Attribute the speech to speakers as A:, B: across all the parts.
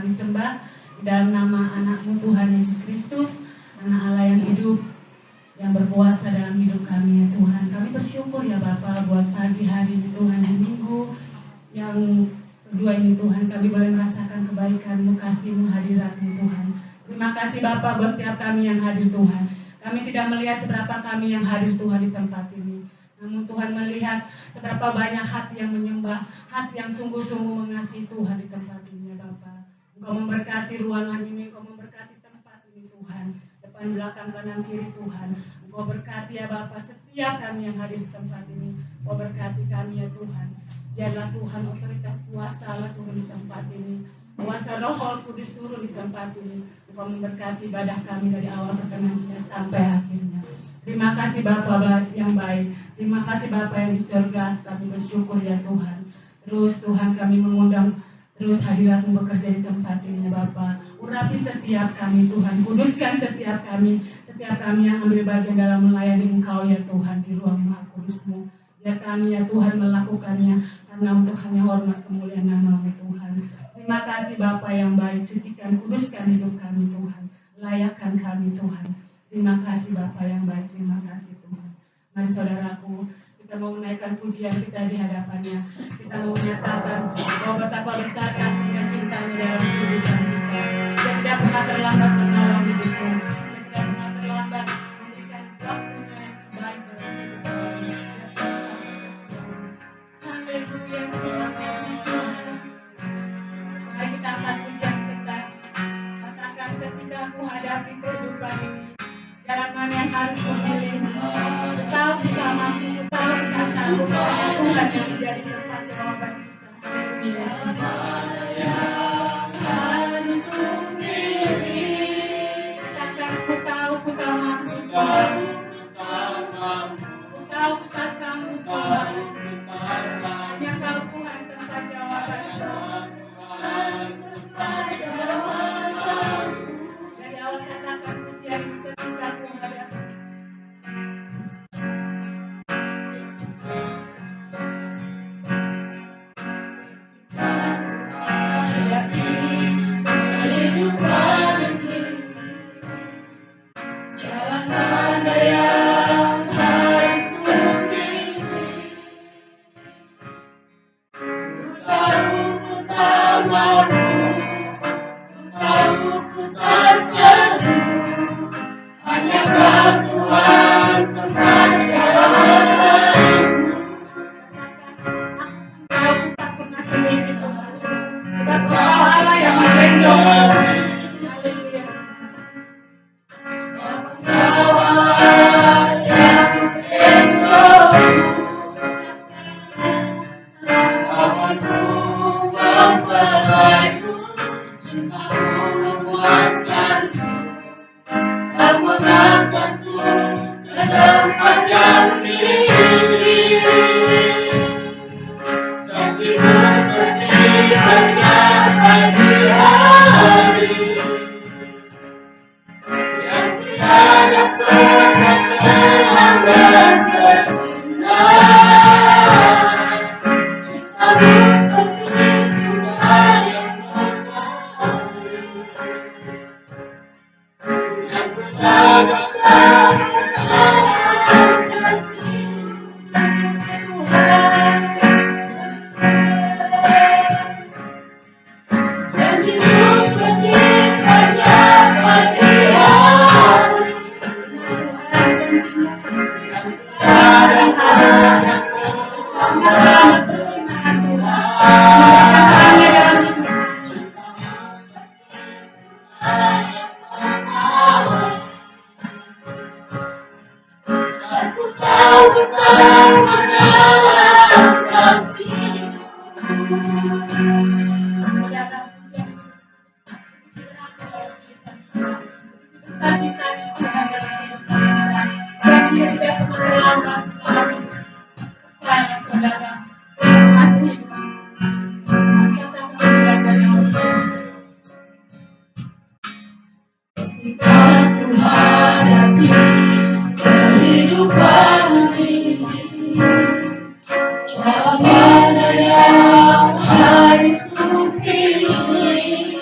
A: kami sembah di dalam nama anak-Mu Tuhan Yesus Kristus, anak Allah yang hidup, yang berkuasa dalam hidup kami ya Tuhan. Kami bersyukur ya Bapa buat pagi hari ini Tuhan, di minggu yang kedua ini Tuhan, kami boleh merasakan kebaikan-Mu, kasih-Mu, hadirat-Mu Tuhan. Terima kasih Bapa buat setiap kami yang hadir Tuhan. Kami tidak melihat seberapa kami yang hadir Tuhan di tempat ini, namun Tuhan melihat seberapa banyak hati yang menyembah, hati yang sungguh-sungguh mengasihi Tuhan di tempat ini ya Bapa. Engkau memberkati ruangan ini, Engkau memberkati tempat ini Tuhan, depan, belakang, kanan, kiri Tuhan. Engkau berkati ya Bapa setiap kami yang hadir di tempat ini. Engkau berkati kami ya Tuhan. Biarlah Tuhan otoritas kuasa Allah turun di tempat ini. Kuasa Roh Kudus turun di tempat ini. Engkau memberkati ibadah kami dari awal pertengahannya sampai akhirnya. Terima kasih Bapa yang baik. Terima kasih Bapa yang di surga. Kami bersyukur ya Tuhan. Terus Tuhan kami mengundang terus hadirat-Mu bekerja di tempat ini Bapa. Urapi setiap kami Tuhan. Kuduskan setiap kami yang ambil bagian dalam melayani Engkau ya Tuhan di ruang Maha Kudus-Mu. Biar kami ya Tuhan melakukannya karena untuk hanya hormat kemuliaan nama-Mu Tuhan. Terima kasih Bapa yang baik. Sucikan, kuduskan hidup kami Tuhan. Layakkan kami Tuhan. Terima kasih Bapa yang baik. Terima kasih Tuhan. Mari saudaraku, kita mau menaikkan pujian kita di hadapannya. Kita mau menyatakan bahwa betapa besar kasih dan cintanya dalam kehidupan kita. Dia tidak pernah terlambat menolong hidupmu. Dia tidak pernah terlambat memberikan waktunya yang terbaik dalam kehidupan kita. Haleluya, terima kasih Tuhan. Mari kita angkat pujian kita. Katakan ketika aku hadapi kehidupan ini, jalan mana yang harus kupilih? Kau bersamaku, kau bersamaku, Tuhan yang menjadi tempat jawaban kita. Harus kupilih. Katakan ku tahu mampu, ku tahu sanggup, hanya Kau Tuhan tempat jawaban. Dari awal katakan pujian ini ketika aku hadapi. Jalan mana yang harus kupilih? Ku tahu mampu, ku tahu ku tak sanggup, hanya Kau Tuhan tempat jawabanku. Kau tak pernah sendiri Tuhan, sebab Kau Allah yang menggendong. Sebab Kau Allah yang menggendong. Amanku mempelaiku, cintamu memuaskanku. Kau mengangkatku ke tempat yang tinggi. Janji-Mu seperti fajar pagi hari, yang tiada pernah terlambat bersinar. Cinta-Mu seperti sungai yang mengalir, yang ku dapatkan dalam kasih-Mu Tuhan. Janji-Mu seperti fajar pagi hari, yang tiada pernah terlambat bersinar. Aku tahu betapa dalam kasih-Mu. Besar cinta-Mu Tuhan dalam kehidupan kita. Dan Dia tidak pernah terlambat menolong. Percaya saudara, terima kasih. Katakan kepada Allah. Ketika ku hadapi kehidupan ini, jalan mana yang harus kupilih?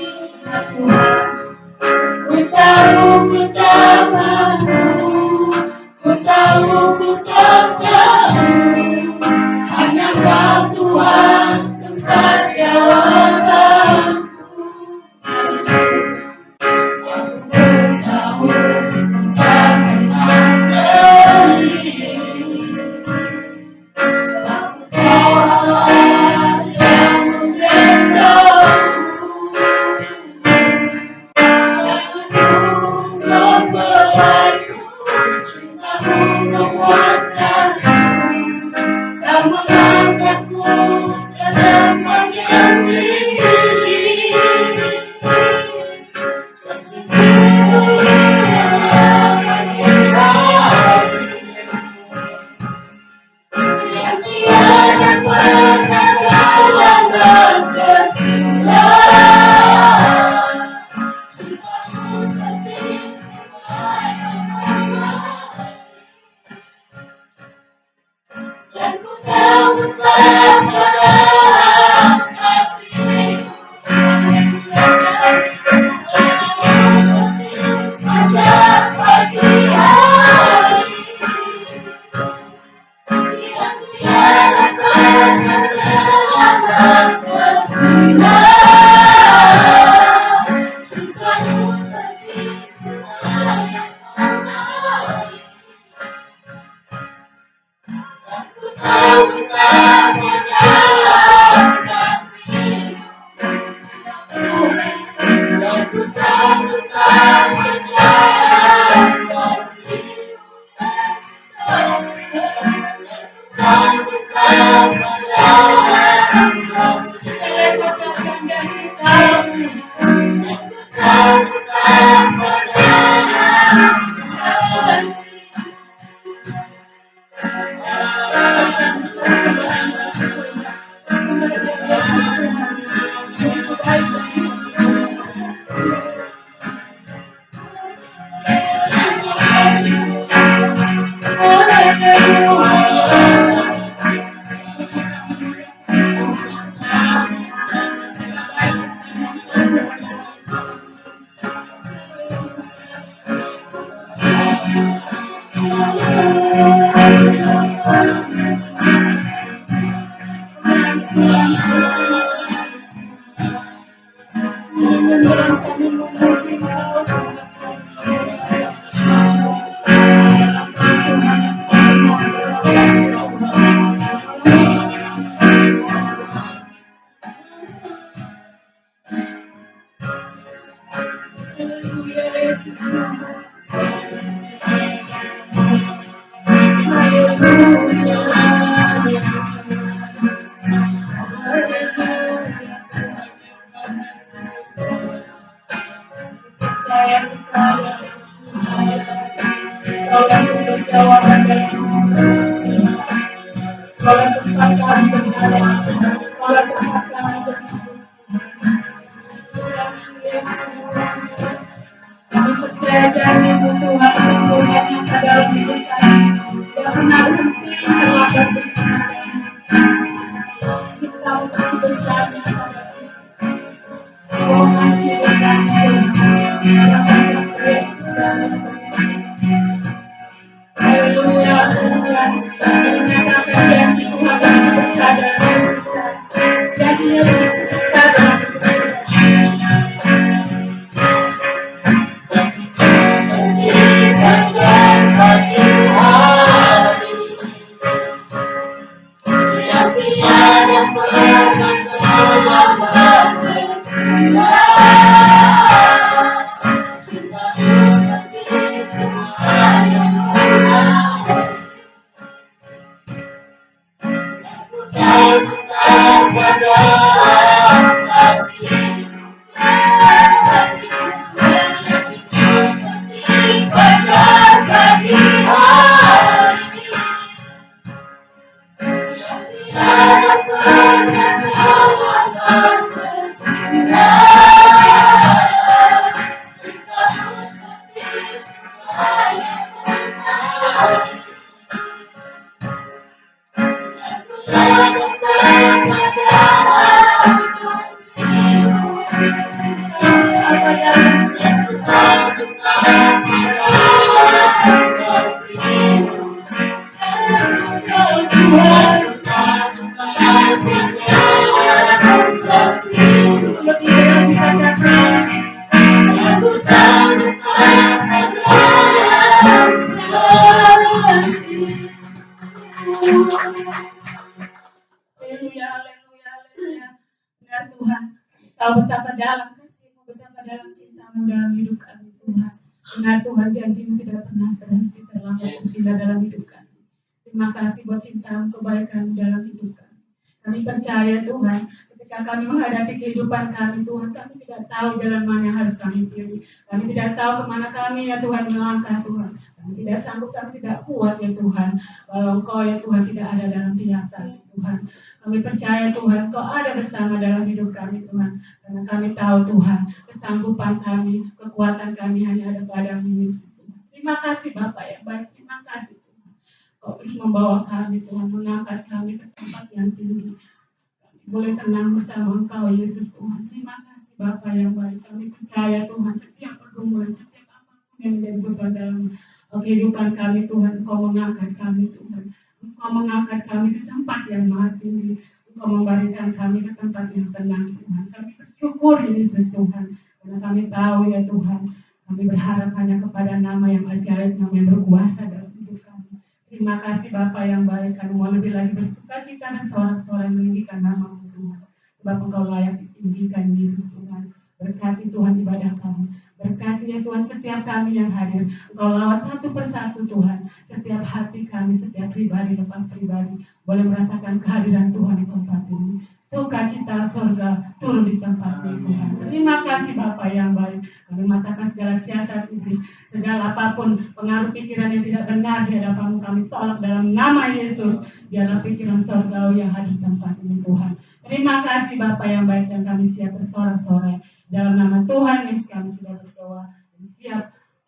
A: Terima kasih Bapa yang baik. Kami matakan segala siasat iblis, segala apapun pengaruh pikiran yang tidak benar di hadapan kami tolak dalam nama Yesus. Biarlah pikiran surgawi yang hadir di tempat ini Tuhan. Terima kasih Bapa yang baik, dan kami siap bersorak-sorai. Dalam nama Tuhan Yesus kami sudah berdoa dan siap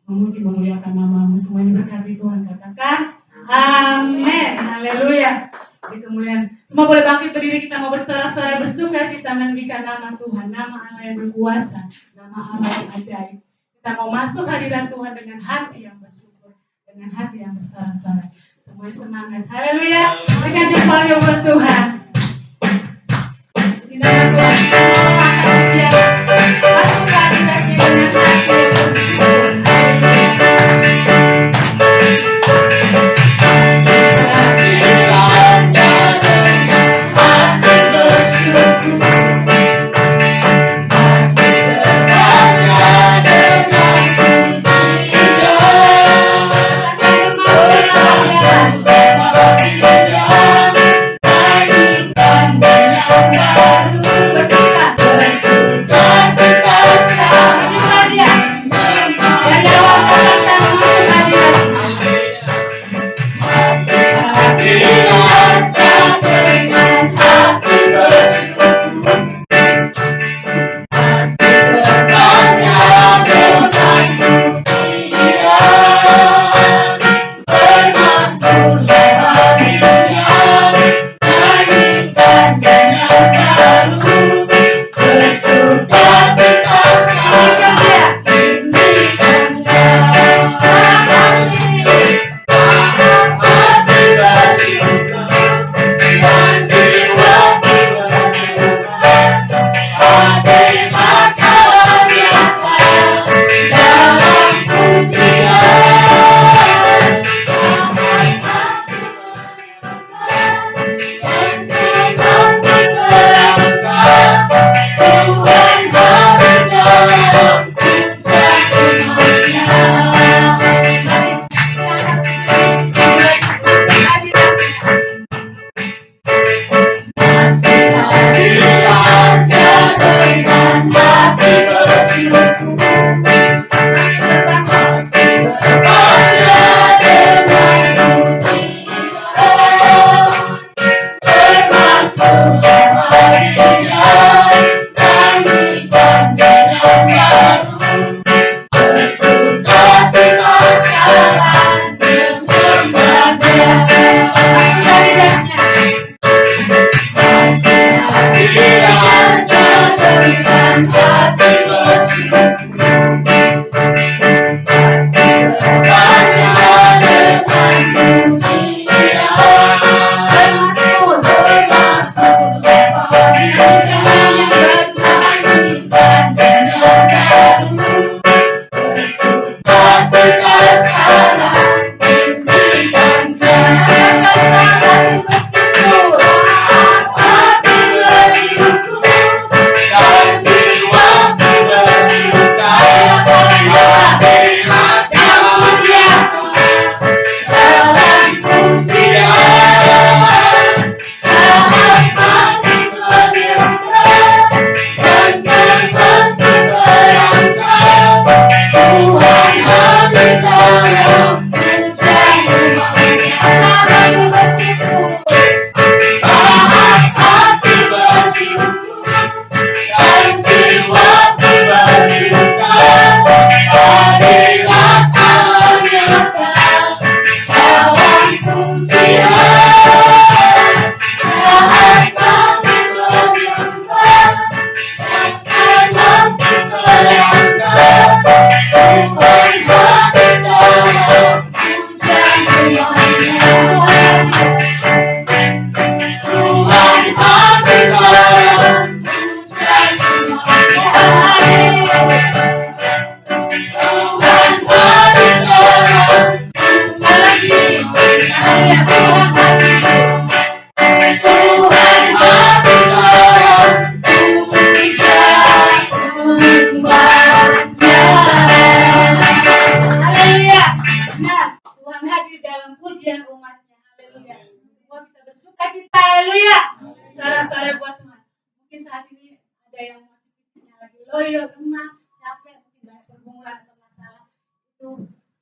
A: memuji memuliakan nama-Mu. Semua ini berkati Tuhan, katakan amin. Haleluya. Di kemuliaan semua boleh bangkit berdiri, kita mau bersorak-sorai bersuka cita meninggikan nama Tuhan, nama Allah yang berkuasa, nama Allah yang ajaib. Kita mau masuk hadirat Tuhan dengan hati yang bersyukur, dengan hati yang bersorak-sorai. Semua semangat. Haleluya. Berikan jempol yang buat Tuhan. Di nama Tuhan kita mau makan ujian. Masuk hadirat kita dengan hati yang bersyukur. Haleluya. lagi loyo, lemah, capek, mungkin banyak pergumulan atau masalah, itu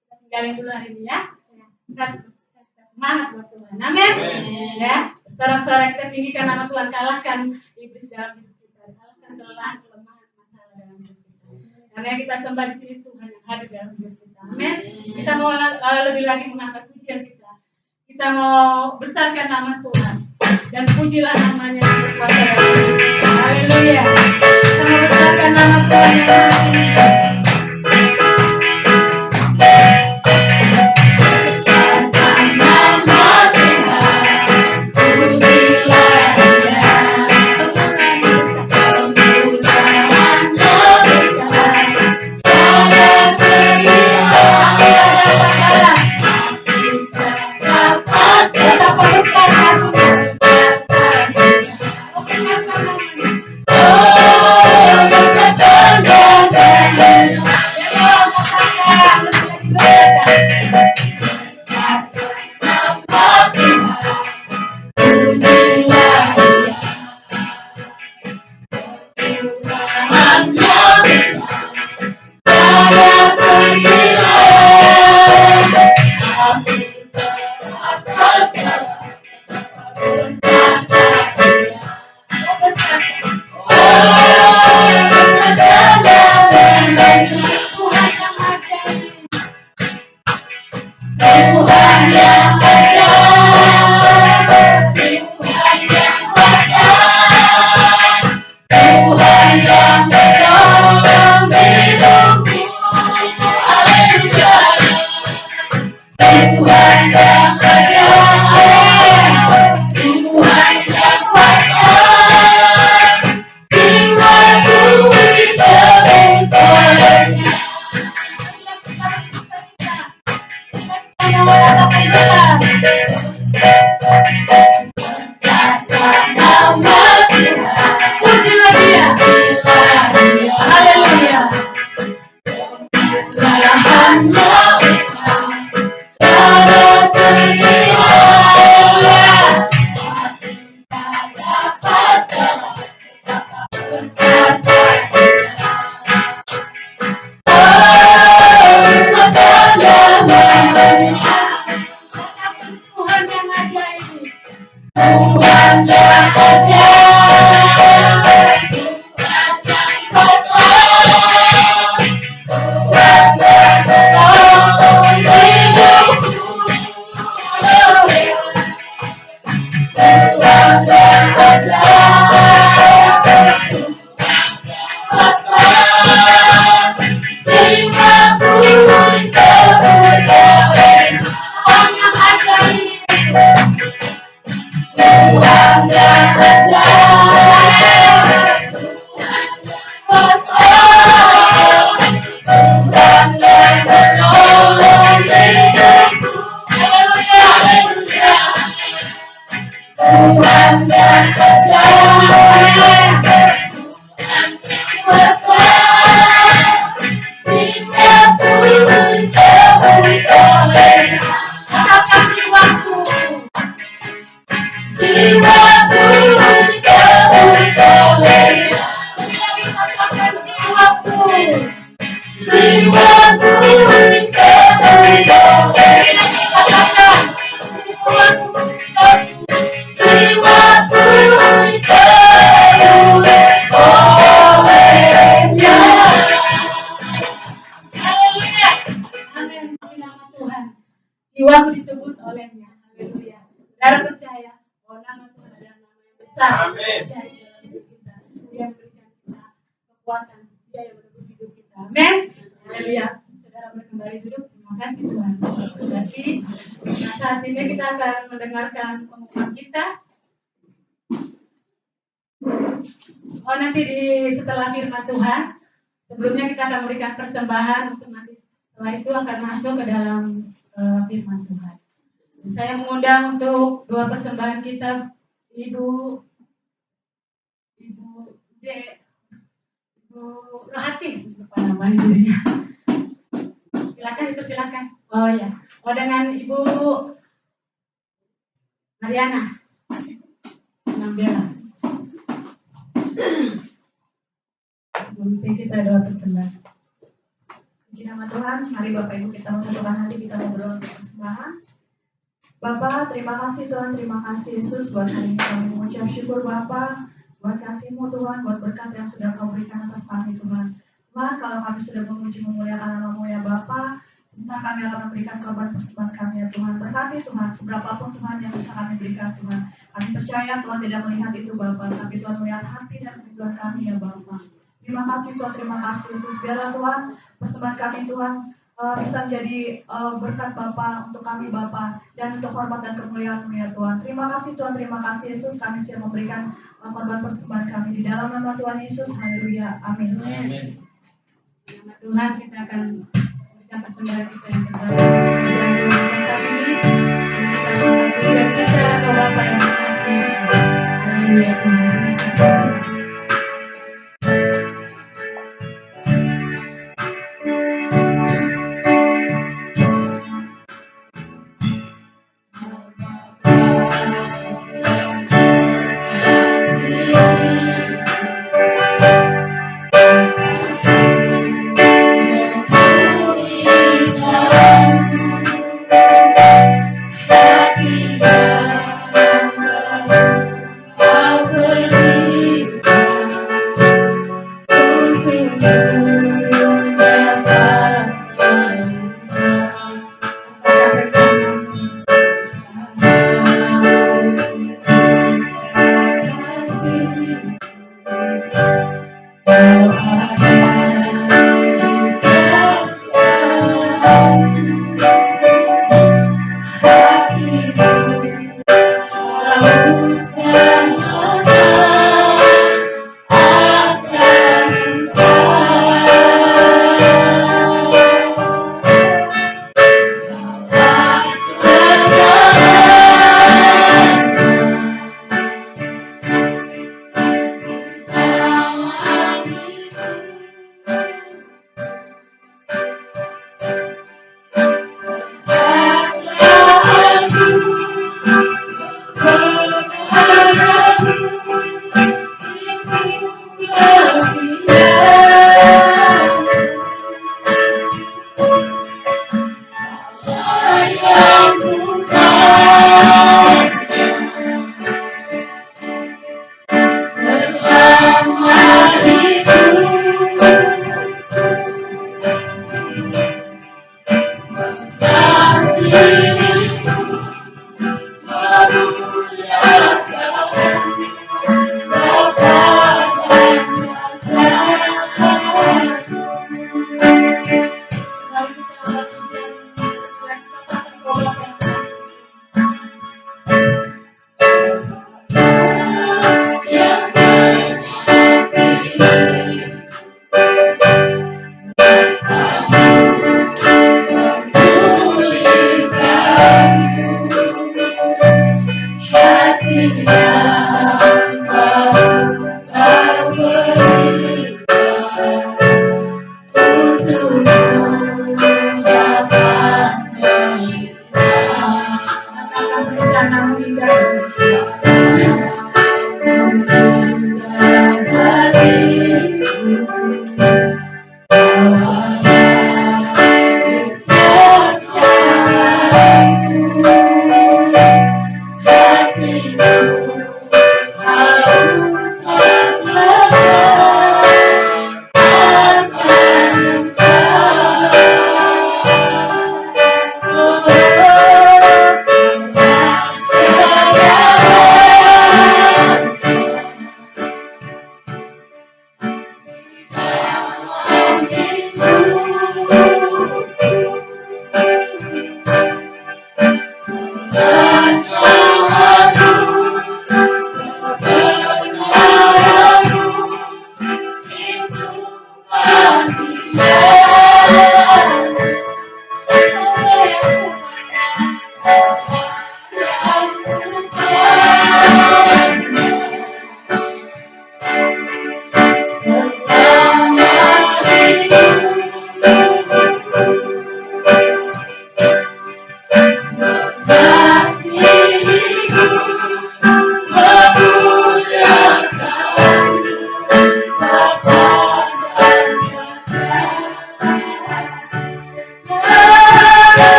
A: kita tinggalin dulu hari ini ya. Kita semangat buat Tuhan. Amin. Ya, sorak-sorak kita tinggikan nama Tuhan, kalahkan iblis dalam hidup kita, kalahkan kelelahan, kelemahan, masalah dalam hidup kita. Karena yang kita sembah di sini Tuhan yang hadir dalam hidup kita. Amin. Kita mau lebih lagi mengangkat pujian kita. Kita mau besarkan nama Tuhan dan pujilah namanya yang berkuasa dalam hidup kita. Haleluya. Kita mau besarkan nama Tuhan yang maha tinggi. Jiwaku ditebus olehnya. Haleluya. Saudara percaya bahwa nama Tuhan adalah nama yang besar. Amin. Dia memberikan kita kekuatan. Dia yang menebus hidup kita. Amin. Haleluya. Saudara boleh kembali duduk. Terima kasih Tuhan. Berarti saat ini kita akan mendengarkan pengumuman kita. Nanti setelah firman Tuhan, sebelumnya kita akan memberikan persembahan untuk nanti setelah itu akan masuk ke dalam firman Tuhan. Saya mengundang untuk dua persembahan kita, Ibu Rohati, lupa nama ibunya. Silakan dipersilakan. Oh ya, dengan Ibu Mariana 16. Memimpin kita doa persembahan.
B: Puji nama Tuhan, mari Bapak Ibu kita menyatukan hati, kita berdoa untuk persembahan. Bapak, terima kasih Tuhan, terima kasih Yesus buat hari ini kami mengucap syukur Bapak buat kasih-Mu Tuhan, buat berkat yang sudah Kau berikan atas kami Tuhan. Tuhan, kalau kami sudah memuji memuliakan nama-Mu ya Bapak, sebentar kami akan memberikan korban persembahan kami ya Tuhan. Berkati Tuhan, seberapapun Tuhan yang bisa kami berikan Tuhan. Kami percaya Tuhan tidak melihat itu Bapak, tapi Tuhan melihat hati dan kebutuhan kami ya Bapak. Terima kasih Tuhan, terima kasih Yesus. Biarlah Tuhan, persembahan kami Tuhan bisa menjadi berkat Bapa untuk kami Bapa dan untuk hormat dan kemuliaan-Mu ya Tuhan. Terima kasih Tuhan, terima kasih Yesus. Kami siap memberikan korban persembahan kami di dalam nama Tuhan Yesus. Haleluya. Amin.
A: Amin. Nama Tuhan, kita akan berusaha persembahan kita yang terbaik. Dan kali ini kita atau Bapa yang dikasih. Haleluya Tuhan. Terima kasih.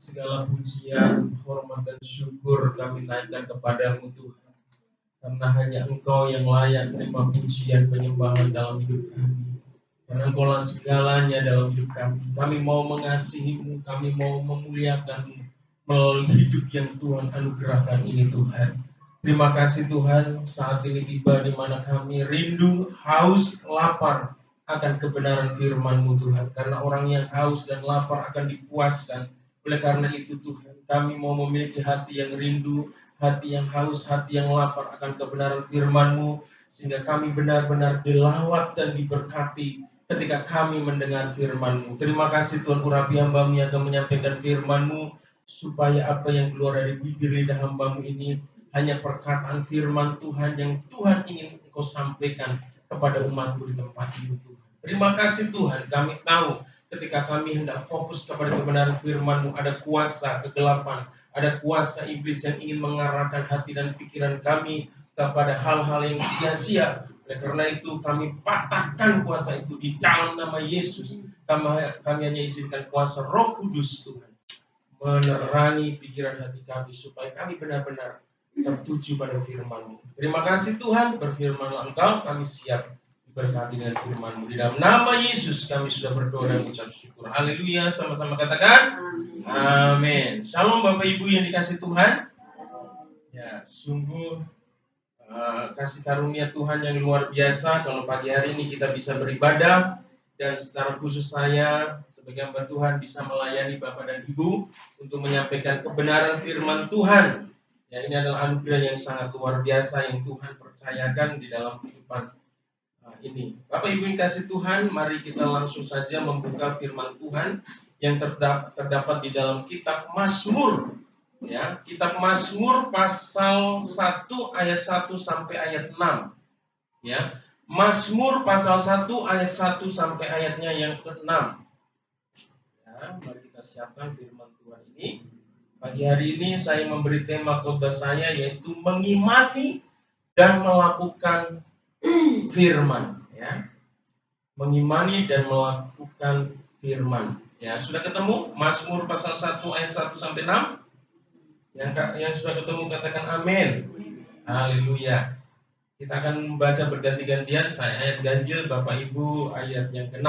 C: segala pujian, hormat dan syukur kami naikkan kepadamu Tuhan. Karena hanya Engkau yang layak terima pujian penyembahan dalam hidup kami. Karena Engkaulah segalanya dalam hidup kami. Kami mau mengasihi-Mu, kami mau memuliakan-Mu melalui hidup yang Tuhan anugerahkan ini Tuhan. Terima kasih Tuhan, saat ini tiba di mana kami rindu, haus, lapar akan kebenaran firman-Mu Tuhan. Karena orang yang haus dan lapar akan dipuaskan. Oleh karena itu Tuhan, kami mau memiliki hati yang rindu, hati yang haus, hati yang lapar akan kebenaran firman-Mu, sehingga kami benar-benar dilawat dan diberkati ketika kami mendengar firman-Mu. Terima kasih Tuhan, urapi hamba-Mu yang akan menyampaikan firman-Mu, supaya apa yang keluar dari bibir lidah hamba-Mu ini hanya perkataan firman Tuhan yang Tuhan ingin Engkau sampaikan kepada umat-Mu di tempat ini Tuhan. Terima kasih Tuhan, kami tahu ketika kami hendak fokus kepada kebenaran firman-Mu, ada kuasa kegelapan, ada kuasa iblis yang ingin mengarahkan hati dan pikiran kami kepada hal-hal yang sia-sia. Oleh karena itu kami patahkan kuasa itu di dalam nama Yesus. Kami hanya izinkan kuasa Roh Kudus Tuhan menerangi pikiran hati kami supaya kami benar-benar tertuju pada firman-Mu. Terima kasih Tuhan, berfirmanlah Engkau, kami siap diberkati dengan firman-Mu. Di dalam nama Yesus kami sudah berdoa dan mengucap syukur. Haleluya, sama-sama katakan amin. Shalom Bapak Ibu yang dikasih Tuhan. Ya, sungguh kasih karunia Tuhan yang luar biasa kalau pagi hari ini kita bisa beribadah, dan secara khusus saya sebagai hamba Tuhan bisa melayani Bapak dan Ibu untuk menyampaikan kebenaran firman Tuhan. Ya, ini adalah anugerah yang sangat luar biasa yang Tuhan percayakan di dalam kehidupan ini. Bapak Ibu yang kasih Tuhan, mari kita langsung saja membuka firman Tuhan yang terdapat di dalam kitab Mazmur. Ya, kitab Mazmur pasal 1 ayat 1 sampai ayat 6. Ya, Mazmur pasal 1 ayat 1 sampai ayatnya yang ke-6. Ya, mari kita siapkan firman Tuhan ini. Pagi hari ini saya memberi tema khotbah saya yaitu mengimani dan melakukan firman, ya. Mengimani dan melakukan firman. Ya, sudah ketemu Mazmur pasal 1 ayat 1 sampai 6? Yang sudah ketemu katakan amin. Haleluya. Kita akan membaca berganti-gantian, saya ayat ganjil, Bapak Ibu ayat yang ke-6.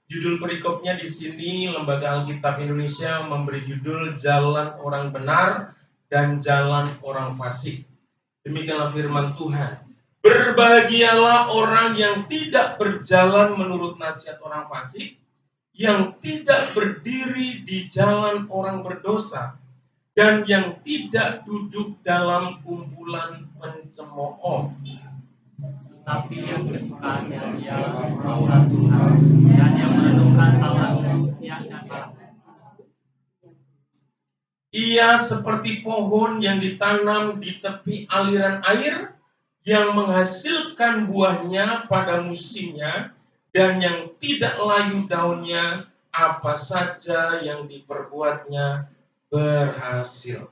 C: Judul perikopnya di sini Lembaga Alkitab Indonesia memberi judul Jalan Orang Benar dan Jalan Orang Fasik. Demikianlah firman Tuhan. Berbahagialah orang yang tidak berjalan menurut nasihat orang fasik, yang tidak berdiri di jalan orang berdosa, dan yang tidak duduk dalam kumpulan pencemooh.
D: Tapi yang kesukaannya ialah Taurat Tuhan, dan yang merenungkan Taurat siang dan malam.
C: Ia seperti pohon yang ditanam di tepi aliran air, yang menghasilkan buahnya pada musimnya, dan yang tidak layu daunnya, apa saja yang diperbuatnya berhasil.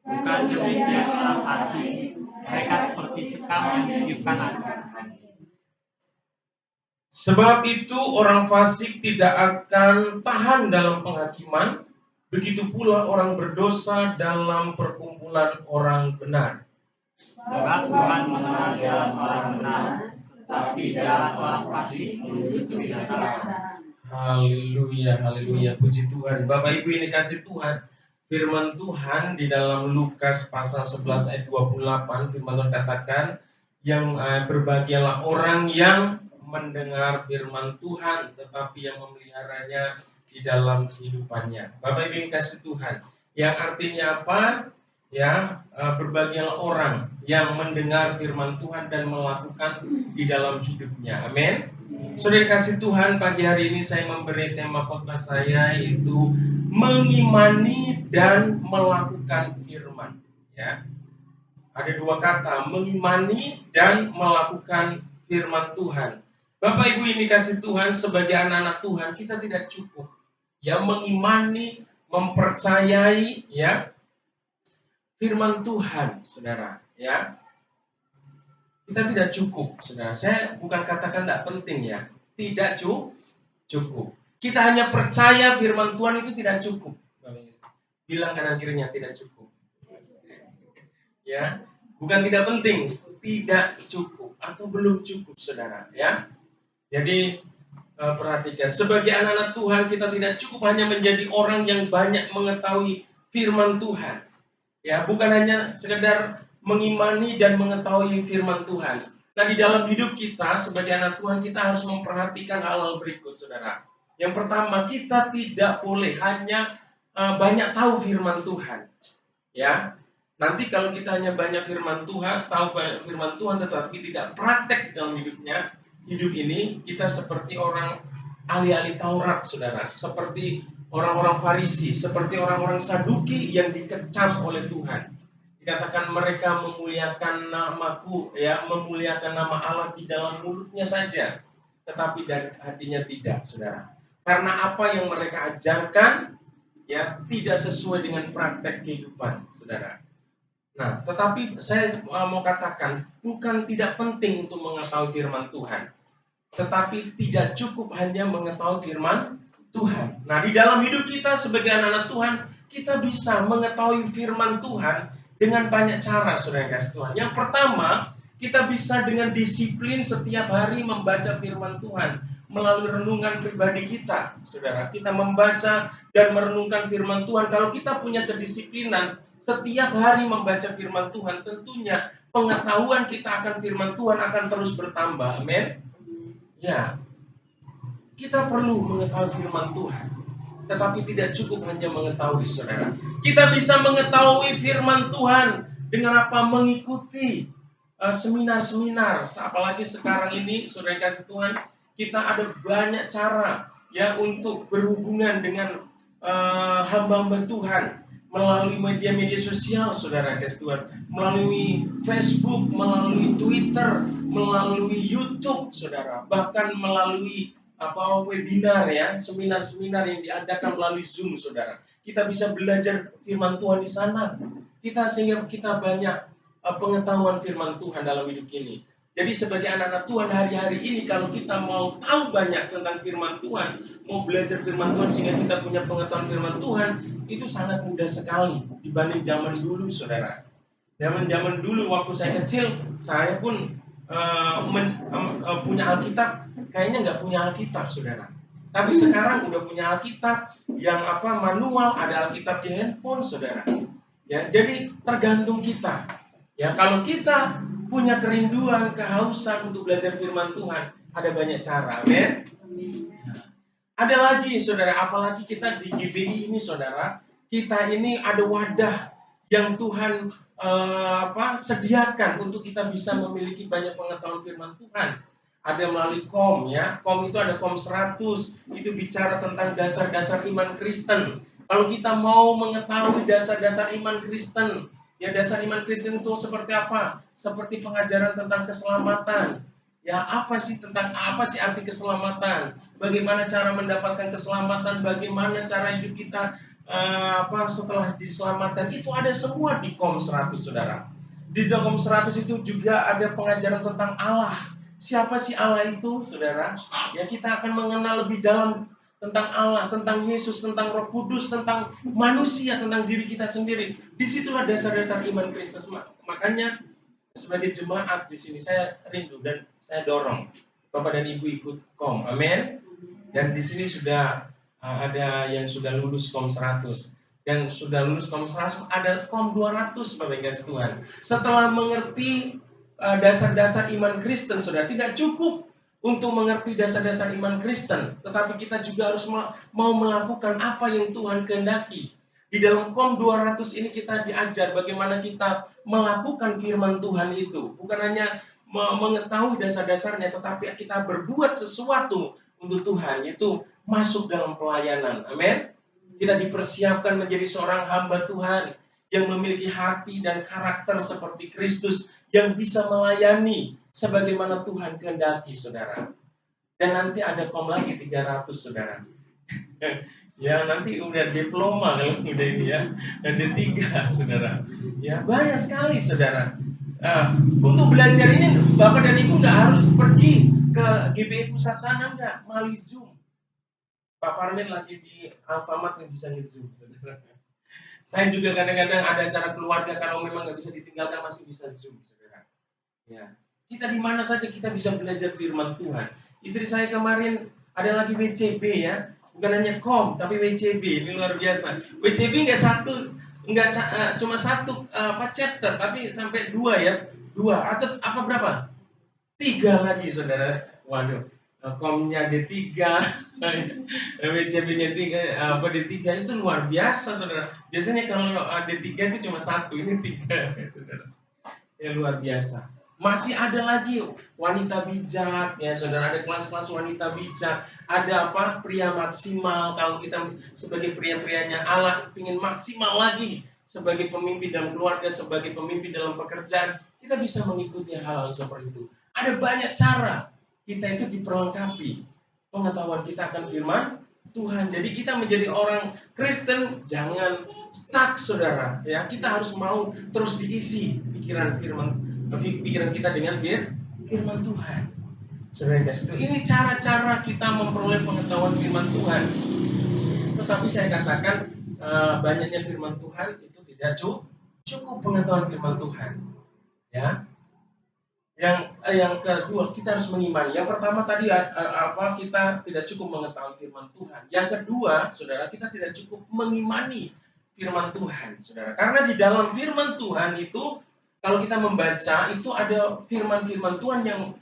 D: Bukan demikian orang fasik, mereka seperti sekam yang ditiupkan angin.
C: Sebab itu orang fasik tidak akan tahan dalam penghakiman, begitu pula orang berdosa dalam perkumpulan orang benar.
D: Sebab Tuhan mengenal jalan orang benar, tetapi jalan orang fasik menuju kebinasaan.
C: Haleluya, haleluya, puji Tuhan. Bapak Ibu ini kasih Tuhan, firman Tuhan di dalam Lukas pasal 11 ayat 28, firman Tuhan katakan, yang berbahagialah orang yang mendengar firman Tuhan, tetapi yang memeliharanya di dalam kehidupannya. Bapak Ibu ini kasih Tuhan, yang artinya apa? Ya, berbahagialah orang yang mendengar firman Tuhan dan melakukan di dalam hidupnya. Amin. Saudara kasih Tuhan, pagi hari ini saya memberi tema khotbah saya yaitu mengimani dan melakukan firman. Ya, ada dua kata, mengimani dan melakukan firman Tuhan. Bapak Ibu ini kasih Tuhan, sebagai anak-anak Tuhan kita tidak cukup ya mengimani, mempercayai ya firman Tuhan, saudara, ya. Kita tidak cukup, saudara. Saya bukan katakan tidak penting ya, tidak cukup. Kita hanya percaya firman Tuhan itu tidak cukup. Bilang kanan kirinya tidak cukup. Ya, bukan tidak penting, tidak cukup atau belum cukup, saudara. Ya, jadi perhatikan, sebagai anak-anak Tuhan kita tidak cukup hanya menjadi orang yang banyak mengetahui firman Tuhan. Ya, bukan hanya sekedar mengimani dan mengetahui firman Tuhan. Nah, di dalam hidup kita sebagai anak Tuhan kita harus memperhatikan hal-hal berikut, saudara. Yang pertama, kita tidak boleh hanya banyak tahu firman Tuhan. Ya, nanti kalau kita hanya banyak firman Tuhan, tahu banyak firman Tuhan, tetapi tidak praktek dalam hidupnya, hidup ini kita seperti orang ahli-ahli Taurat, saudara. Seperti orang-orang Farisi, seperti orang-orang Saduki yang dikecam oleh Tuhan. Dikatakan mereka memuliakan namaku, ya, memuliakan nama Allah di dalam mulutnya saja, tetapi dari hatinya tidak, saudara. Karena apa yang mereka ajarkan, ya, tidak sesuai dengan praktek kehidupan, saudara. Nah, tetapi saya mau katakan, bukan tidak penting untuk mengetahui firman Tuhan, tetapi tidak cukup hanya mengetahui firman Tuhan. Nah, di dalam hidup kita sebagai anak-anak Tuhan, kita bisa mengetahui firman Tuhan dengan banyak cara, saudara kasih Tuhan. Yang pertama, kita bisa dengan disiplin setiap hari membaca firman Tuhan melalui renungan pribadi kita, saudara. Kita membaca dan merenungkan firman Tuhan. Kalau kita punya kedisiplinan setiap hari membaca firman Tuhan, tentunya pengetahuan kita akan firman Tuhan akan terus bertambah. Amin. Ya, kita perlu mengetahui firman Tuhan, tetapi tidak cukup hanya mengetahui, saudara. Kita bisa mengetahui firman Tuhan dengan apa? Mengikuti seminar-seminar. Apalagi sekarang ini, saudara kasih Tuhan, kita ada banyak cara ya untuk berhubungan dengan hamba-hamba Tuhan melalui media-media sosial, saudara kasih Tuhan, melalui Facebook, melalui Twitter, melalui YouTube, saudara, bahkan melalui webinar, ya, seminar-seminar yang diadakan melalui Zoom, saudara. Kita bisa belajar firman Tuhan di sana. Sehingga kita banyak pengetahuan firman Tuhan dalam hidup ini. Jadi sebagai anak-anak Tuhan hari-hari ini, kalau kita mau tahu banyak tentang firman Tuhan, mau belajar firman Tuhan sehingga kita punya pengetahuan firman Tuhan, itu sangat mudah sekali dibanding zaman dulu, saudara. Zaman dulu waktu saya kecil, saya pun punya Alkitab, kayaknya nggak punya Alkitab, saudara. Tapi sekarang udah punya Alkitab yang manual, ada Alkitab di handphone, saudara. Ya, jadi tergantung kita. Ya, kalau kita punya kerinduan, kehausan untuk belajar firman Tuhan, ada banyak cara. Amin. Ada lagi, saudara, apalagi kita di GBI ini, saudara, kita ini ada wadah yang Tuhan sediakan untuk kita bisa memiliki banyak pengetahuan firman Tuhan. Ada melalui KOM, ya. KOM itu ada KOM 100, itu bicara tentang dasar-dasar iman Kristen. Kalau kita mau mengetahui dasar-dasar iman Kristen, ya, dasar iman Kristen itu seperti apa? Seperti pengajaran tentang keselamatan. Ya, apa sih arti keselamatan? Bagaimana cara mendapatkan keselamatan? Bagaimana cara hidup kita setelah diselamatkan? Itu ada semua di KOM 100, saudara. Di KOM 100 itu juga ada pengajaran tentang Allah. Siapa sih Allah itu, saudara? Ya, kita akan mengenal lebih dalam tentang Allah, tentang Yesus, tentang Roh Kudus, tentang manusia, tentang diri kita sendiri. Disitulah dasar-dasar iman Kristen. Makanya sebagai jemaat di sini saya rindu dan saya dorong Bapak dan Ibu ikut KOM. Amin. Dan di sini sudah ada yang sudah lulus KOM 100 dan sudah lulus KOM 100, ada KOM 200, Bapak Ibu Tuhan. Setelah mengerti dasar-dasar iman Kristen, saudara, tidak cukup untuk mengerti dasar-dasar iman Kristen, tetapi kita juga harus mau melakukan apa yang Tuhan kehendaki. Di dalam KOM 200 ini kita diajar bagaimana kita melakukan firman Tuhan itu. Bukan hanya mengetahui dasar-dasarnya, tetapi kita berbuat sesuatu untuk Tuhan, yaitu masuk dalam pelayanan. Amin. Kita dipersiapkan menjadi seorang hamba Tuhan yang memiliki hati dan karakter seperti Kristus, yang bisa melayani sebagaimana Tuhan kehendaki, saudara. Dan nanti ada KOM lagi 300, saudara. Ya, nanti udah diploma kalau udah ini, ya. Dan D3, saudara. Ya, banyak sekali, saudara. Untuk belajar ini Bapak dan Ibu nggak harus pergi ke GBI pusat sana, nggak, melalui Zoom. Pak Parmin lagi di Alfamart yang bisa nge-Zoom, saudara. Saya juga kadang-kadang ada acara keluarga, kalau memang nggak bisa ditinggalkan masih bisa Zoom, saudara. Ya, kita di mana saja kita bisa belajar firman Tuhan. Istri saya kemarin ada lagi WCB ya, bukan hanya tapi WCB, ini luar biasa. WCB nggak cuma satu chapter, tapi sampai 2 ya, 2 atau apa berapa? 3 lagi saudara. Waduh, komnya ada 3, WCB-nya 3, D3 itu luar biasa saudara. Biasanya kalau D3 itu cuma 1, ini 3 saudara. Ya luar biasa. Masih ada lagi wanita bijak ya saudara, ada kelas-kelas wanita bijak, ada pria maksimal. Kalau kita sebagai pria-prianya Allah ingin maksimal lagi sebagai pemimpin dalam keluarga, sebagai pemimpin dalam pekerjaan, kita bisa mengikuti hal-hal seperti itu. Ada banyak cara kita itu diperlengkapi pengetahuan kita akan firman Tuhan. Jadi kita menjadi orang Kristen jangan stuck saudara ya. Kita harus mau terus diisi pikiran kita dengan firman Tuhan. Saudara itu ini cara-cara kita memperoleh pengetahuan firman Tuhan. Tetapi saya katakan banyaknya firman Tuhan itu tidak cukup pengetahuan firman Tuhan. Ya. Yang kedua kita harus mengimani. Yang pertama tadi kita tidak cukup mengetahui firman Tuhan. Yang kedua, saudara, kita tidak cukup mengimani firman Tuhan, saudara. Karena di dalam firman Tuhan itu kalau kita membaca itu ada firman-firman Tuhan yang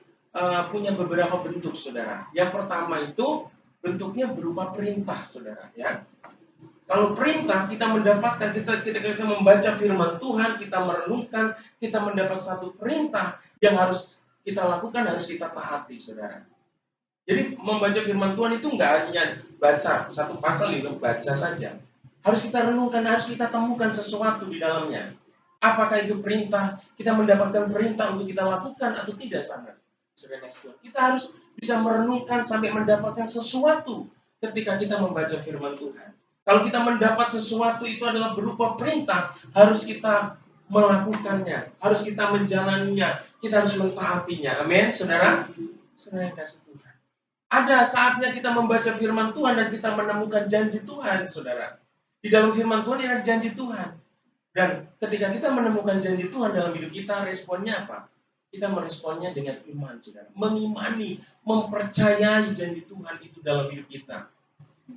C: punya beberapa bentuk, saudara. Yang pertama itu bentuknya berupa perintah, saudara, ya. Kalau perintah kita mendapatkan, kita membaca firman Tuhan, kita merenungkan, kita mendapat satu perintah yang harus kita lakukan, harus kita taati, saudara. Jadi membaca firman Tuhan itu nggak hanya baca satu pasal itu baca saja. Harus kita renungkan, harus kita temukan sesuatu di dalamnya. Apakah itu perintah? Kita mendapatkan perintah untuk kita lakukan atau tidak, saudara? Kita harus bisa merenungkan sampai mendapatkan sesuatu ketika kita membaca firman Tuhan. Kalau kita mendapat sesuatu itu adalah berupa perintah, harus kita melakukannya, harus kita menjalaninya, kita harus mentaatinya. Amin, saudara? Saudara yang kasih Tuhan. Ada saatnya kita membaca firman Tuhan dan kita menemukan janji Tuhan, saudara. Di dalam firman Tuhan ada janji Tuhan. Dan ketika kita menemukan janji Tuhan dalam hidup kita, responnya apa? Kita meresponnya dengan iman, saudara. Mengimani, mempercayai janji Tuhan itu dalam hidup kita.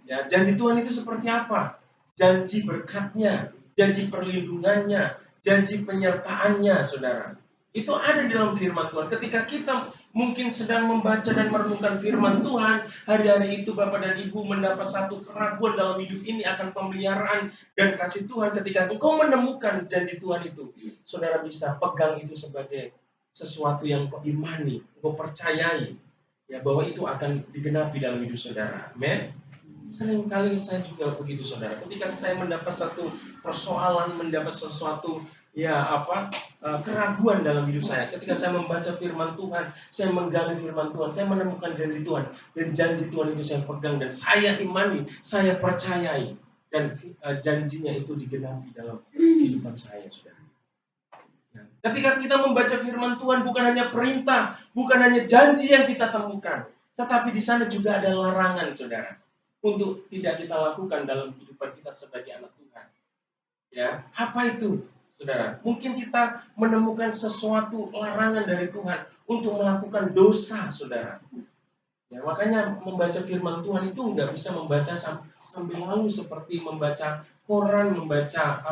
C: Ya, janji Tuhan itu seperti apa? Janji berkatnya, janji perlindungannya, janji penyertaannya, saudara. Itu ada di dalam firman Tuhan. Ketika kita mungkin sedang membaca dan merenungkan firman Tuhan, hari-hari itu Bapak dan Ibu mendapat satu keraguan dalam hidup ini akan pemeliharaan dan kasih Tuhan. Ketika engkau menemukan janji Tuhan itu, saudara bisa pegang itu sebagai sesuatu yang kau imani, kau percayai, ya bahwa itu akan digenapi dalam hidup saudara. Amin. Seringkali saya juga begitu, saudara. Ketika saya mendapat satu persoalan, mendapat sesuatu keraguan dalam hidup saya. Ketika saya membaca firman Tuhan, saya menggali firman Tuhan, saya menemukan janji Tuhan, dan janji Tuhan itu saya pegang dan saya imani, saya percayai, dan janjinya itu digenapi dalam kehidupan saya, saudara. Ketika kita membaca firman Tuhan, bukan hanya perintah, bukan hanya janji yang kita temukan, tetapi di sana juga ada larangan, saudara, untuk tidak kita lakukan dalam kehidupan kita sebagai anak Tuhan. Ya, apa itu, saudara? Mungkin kita menemukan sesuatu larangan dari Tuhan untuk melakukan dosa, saudara. Ya, makanya membaca firman Tuhan itu nggak bisa membaca sambil lalu seperti membaca koran, membaca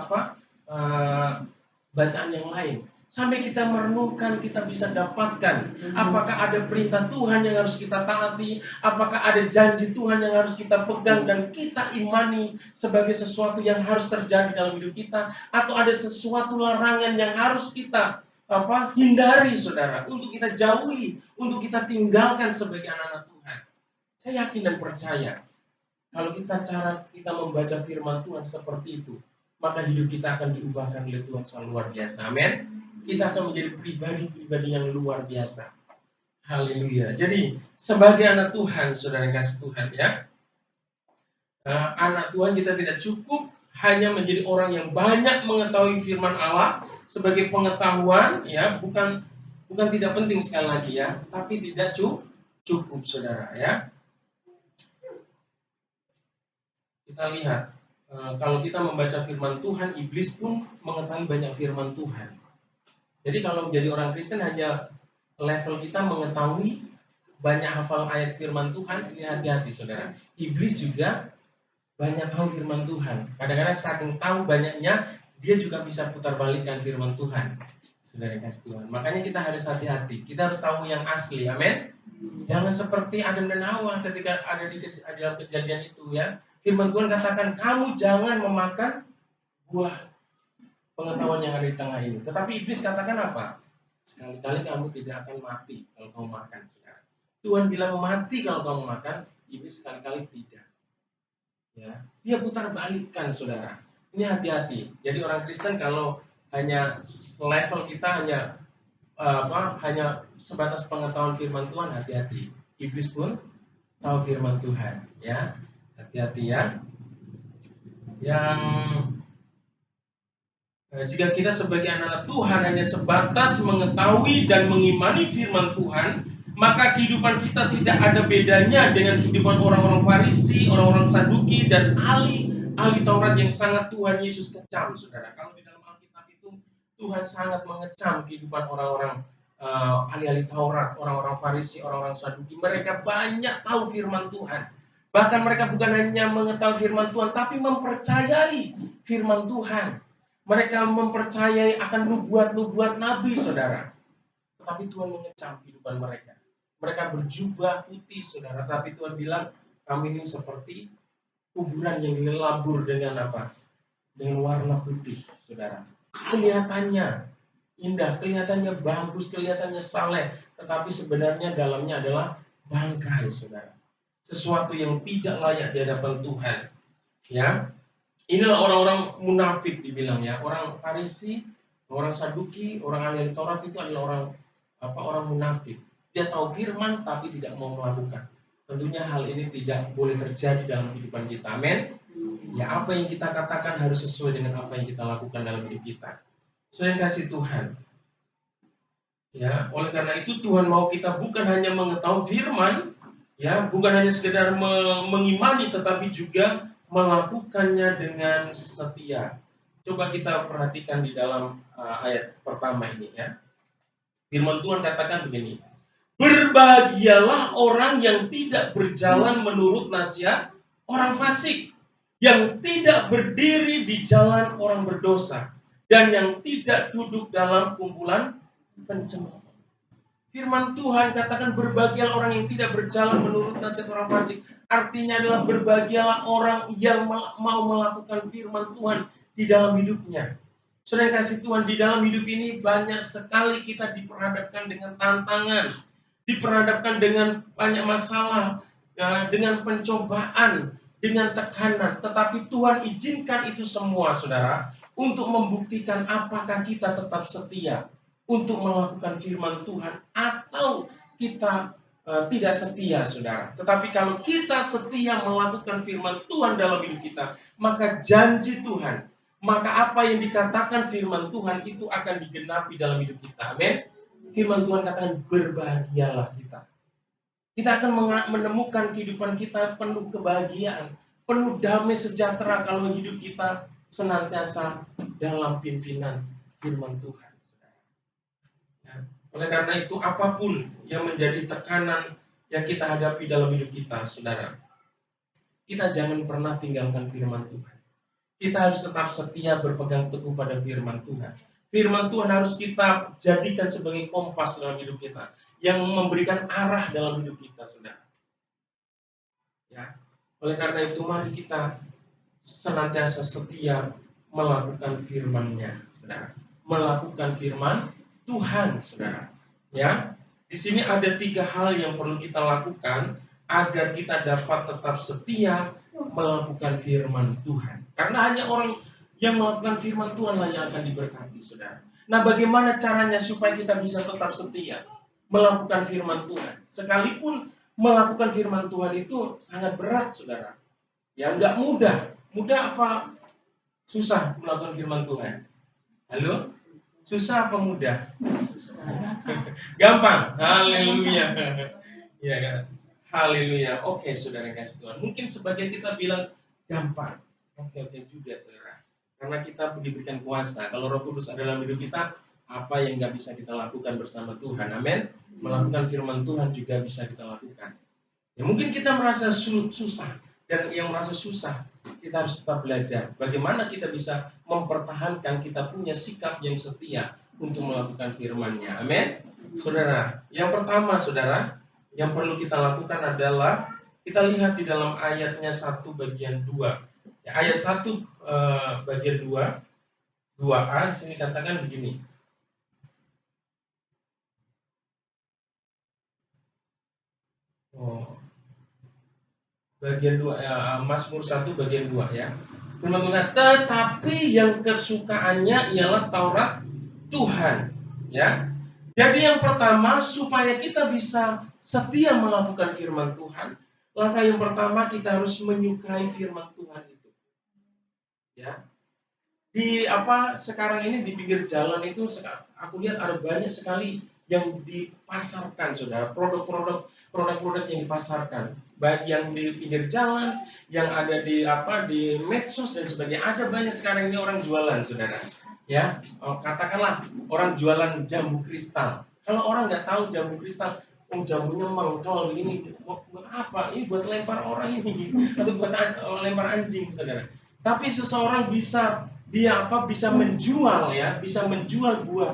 C: bacaan yang lain. Sampai kita merenungkan, kita bisa dapatkan apakah ada perintah Tuhan yang harus kita taati, apakah ada janji Tuhan yang harus kita pegang dan kita imani sebagai sesuatu yang harus terjadi dalam hidup kita, atau ada sesuatu larangan yang harus kita hindari, saudara, untuk kita jauhi, untuk kita tinggalkan sebagai anak-anak Tuhan. Saya yakin dan percaya kalau cara kita membaca firman Tuhan seperti itu, maka hidup kita akan diubahkan oleh Tuhan secara luar biasa. Amin. Kita akan menjadi pribadi-pribadi yang luar biasa. Haleluya. Jadi sebagai anak Tuhan, saudara kasih Tuhan, ya, anak Tuhan kita tidak cukup hanya menjadi orang yang banyak mengetahui firman Allah sebagai pengetahuan, ya, bukan tidak penting sekali lagi, ya, tapi tidak cukup, saudara, ya. Kita lihat kalau kita membaca firman Tuhan, iblis pun mengetahui banyak firman Tuhan. Jadi kalau menjadi orang Kristen hanya level kita mengetahui banyak hafal ayat firman Tuhan, ini hati-hati saudara. Iblis juga banyak tahu firman Tuhan. Kadang-kadang saking tahu banyaknya, dia juga bisa putar balikan firman Tuhan. Saudara kasih Tuhan. Makanya kita harus hati-hati. Kita harus tahu yang asli. Amin. Jangan seperti Adam dan Hawa ketika ada di dalam kejadian itu ya. Firman Tuhan katakan, kamu jangan memakan buah pengetahuan yang ada di tengah ini. Tetapi iblis katakan apa? Sekali-kali kamu tidak akan mati kalau kamu makan. Saudara. Tuhan bilang mati kalau kamu makan, iblis sekali-kali tidak. Ya, dia putar balikkan saudara. Ini hati-hati. Jadi orang Kristen kalau hanya level kita hanya sebatas pengetahuan firman Tuhan, hati-hati. Iblis pun tahu firman Tuhan, ya. Hati-hati ya. Yang jika kita sebagai anak-anak Tuhan hanya sebatas mengetahui dan mengimani firman Tuhan, maka kehidupan kita tidak ada bedanya dengan kehidupan orang-orang Farisi, orang-orang Saduki, dan ahli Taurat yang sangat Tuhan Yesus kecam, saudara. Kalau di dalam Alkitab itu Tuhan sangat mengecam kehidupan orang-orang ahli Taurat, orang-orang Farisi, orang-orang Saduki. Mereka banyak tahu firman Tuhan. Bahkan mereka bukan hanya mengetahui firman Tuhan, tapi mempercayai firman Tuhan. Mereka mempercayai akan nubuat-nubuat Nabi, saudara. Tetapi Tuhan mengecam kehidupan mereka. Mereka berjubah putih, saudara. Tapi Tuhan bilang, kami ini seperti kuburan yang dilabur dengan apa? Dengan warna putih, saudara. Kelihatannya indah, kelihatannya bagus, kelihatannya saleh. Tetapi sebenarnya dalamnya adalah bangkai, saudara. Sesuatu yang tidak layak di hadapan Tuhan. Ya. Inilah orang-orang munafik dibilang ya. Orang Farisi, orang Saduki, orang ahli Taurat itu adalah orang munafik. Dia tahu firman tapi tidak mau melakukan. Tentunya hal ini tidak boleh terjadi dalam kehidupan kita. Amin. Ya, apa yang kita katakan harus sesuai dengan apa yang kita lakukan dalam hidup kita. Saya kasih Tuhan. Ya, oleh karena itu Tuhan mau kita bukan hanya mengetahui firman, ya, bukan hanya sekedar mengimani, tetapi juga melakukannya dengan setia. Coba kita perhatikan di dalam ayat pertama ini ya. Firman Tuhan katakan begini. Berbahagialah orang yang tidak berjalan menurut nasihat orang fasik, yang tidak berdiri di jalan orang berdosa, dan yang tidak duduk dalam kumpulan pencemooh. Firman Tuhan katakan berbahagialah orang yang tidak berjalan menurut nasihat orang fasik. Artinya adalah berbahagialah orang yang mau melakukan firman Tuhan di dalam hidupnya. Saudara kasih Tuhan, di dalam hidup ini banyak sekali kita diperhadapkan dengan tantangan, diperhadapkan dengan banyak masalah, dengan pencobaan, dengan tekanan. Tetapi Tuhan izinkan itu semua, saudara, untuk membuktikan apakah kita tetap setia untuk melakukan firman Tuhan atau kita tidak setia, saudara. Tetapi kalau kita setia melakukan firman Tuhan dalam hidup kita, maka janji Tuhan, maka apa yang dikatakan firman Tuhan itu akan digenapi dalam hidup kita. Amin. Firman Tuhan katakan berbahagialah kita. Kita akan menemukan kehidupan kita penuh kebahagiaan, penuh damai sejahtera kalau hidup kita senantiasa dalam pimpinan firman Tuhan. Oleh karena itu, apapun yang menjadi tekanan yang kita hadapi dalam hidup kita, saudara, kita jangan pernah tinggalkan firman Tuhan. Kita harus tetap setia berpegang teguh pada firman Tuhan. Firman Tuhan harus kita jadikan sebagai kompas dalam hidup kita, yang memberikan arah dalam hidup kita, saudara. Ya. Oleh karena itu, mari kita senantiasa setia melakukan firman-Nya, saudara. Melakukan firman Tuhan, saudara. Ya, di sini ada 3 hal yang perlu kita lakukan agar kita dapat tetap setia melakukan firman Tuhan. Karena hanya orang yang melakukan firman Tuhan lah yang akan diberkati, saudara. Nah, bagaimana caranya supaya kita bisa tetap setia melakukan firman Tuhan? Sekalipun melakukan firman Tuhan itu sangat berat, saudara. Ya, nggak mudah. Mudah apa susah melakukan firman Tuhan? Halo? Susah apa mudah? Gampang. Haleluya. Ya kan? Haleluya. Oke, saudara kasih Tuhan. Mungkin sebagian kita bilang gampang. Oke juga, saudara. Karena kita diberikan kuasa. Kalau Roh Kudus ada dalam hidup kita, apa yang nggak bisa kita lakukan bersama Tuhan? Amin. Melakukan firman Tuhan juga bisa kita lakukan. Ya, mungkin kita merasa susah, dan yang merasa susah, kita harus tetap belajar. Bagaimana kita bisa mempertahankan kita punya sikap yang setia untuk melakukan firman-Nya. Amin. Saudara, yang pertama, saudara, yang perlu kita lakukan adalah kita lihat di dalam ayatnya 1 bagian 2. Ya, ayat 1 bagian 2, 2a di sini katakan begini. Bagian 2, Mazmur 1 bagian 2 ya. Firman Tuhan, tetapi yang kesukaannya ialah Taurat Tuhan, ya. Jadi yang pertama, supaya kita bisa setia melakukan firman Tuhan, langkah yang pertama kita harus menyukai firman Tuhan itu. Ya. Di sekarang ini di pinggir jalan itu aku lihat ada banyak sekali yang dipasarkan, saudara, produk-produk yang dipasarkan, baik yang di pinggir jalan, yang ada di medsos dan sebagainya. Ada banyak sekarang ini orang jualan, saudara. Ya, katakanlah orang jualan jambu kristal. Kalau orang nggak tahu jambu kristal, jambunya mengkol begini, buat apa? Ini buat lempar orang ini, atau buat lempar anjing, saudara. Tapi seseorang bisa bisa menjual buah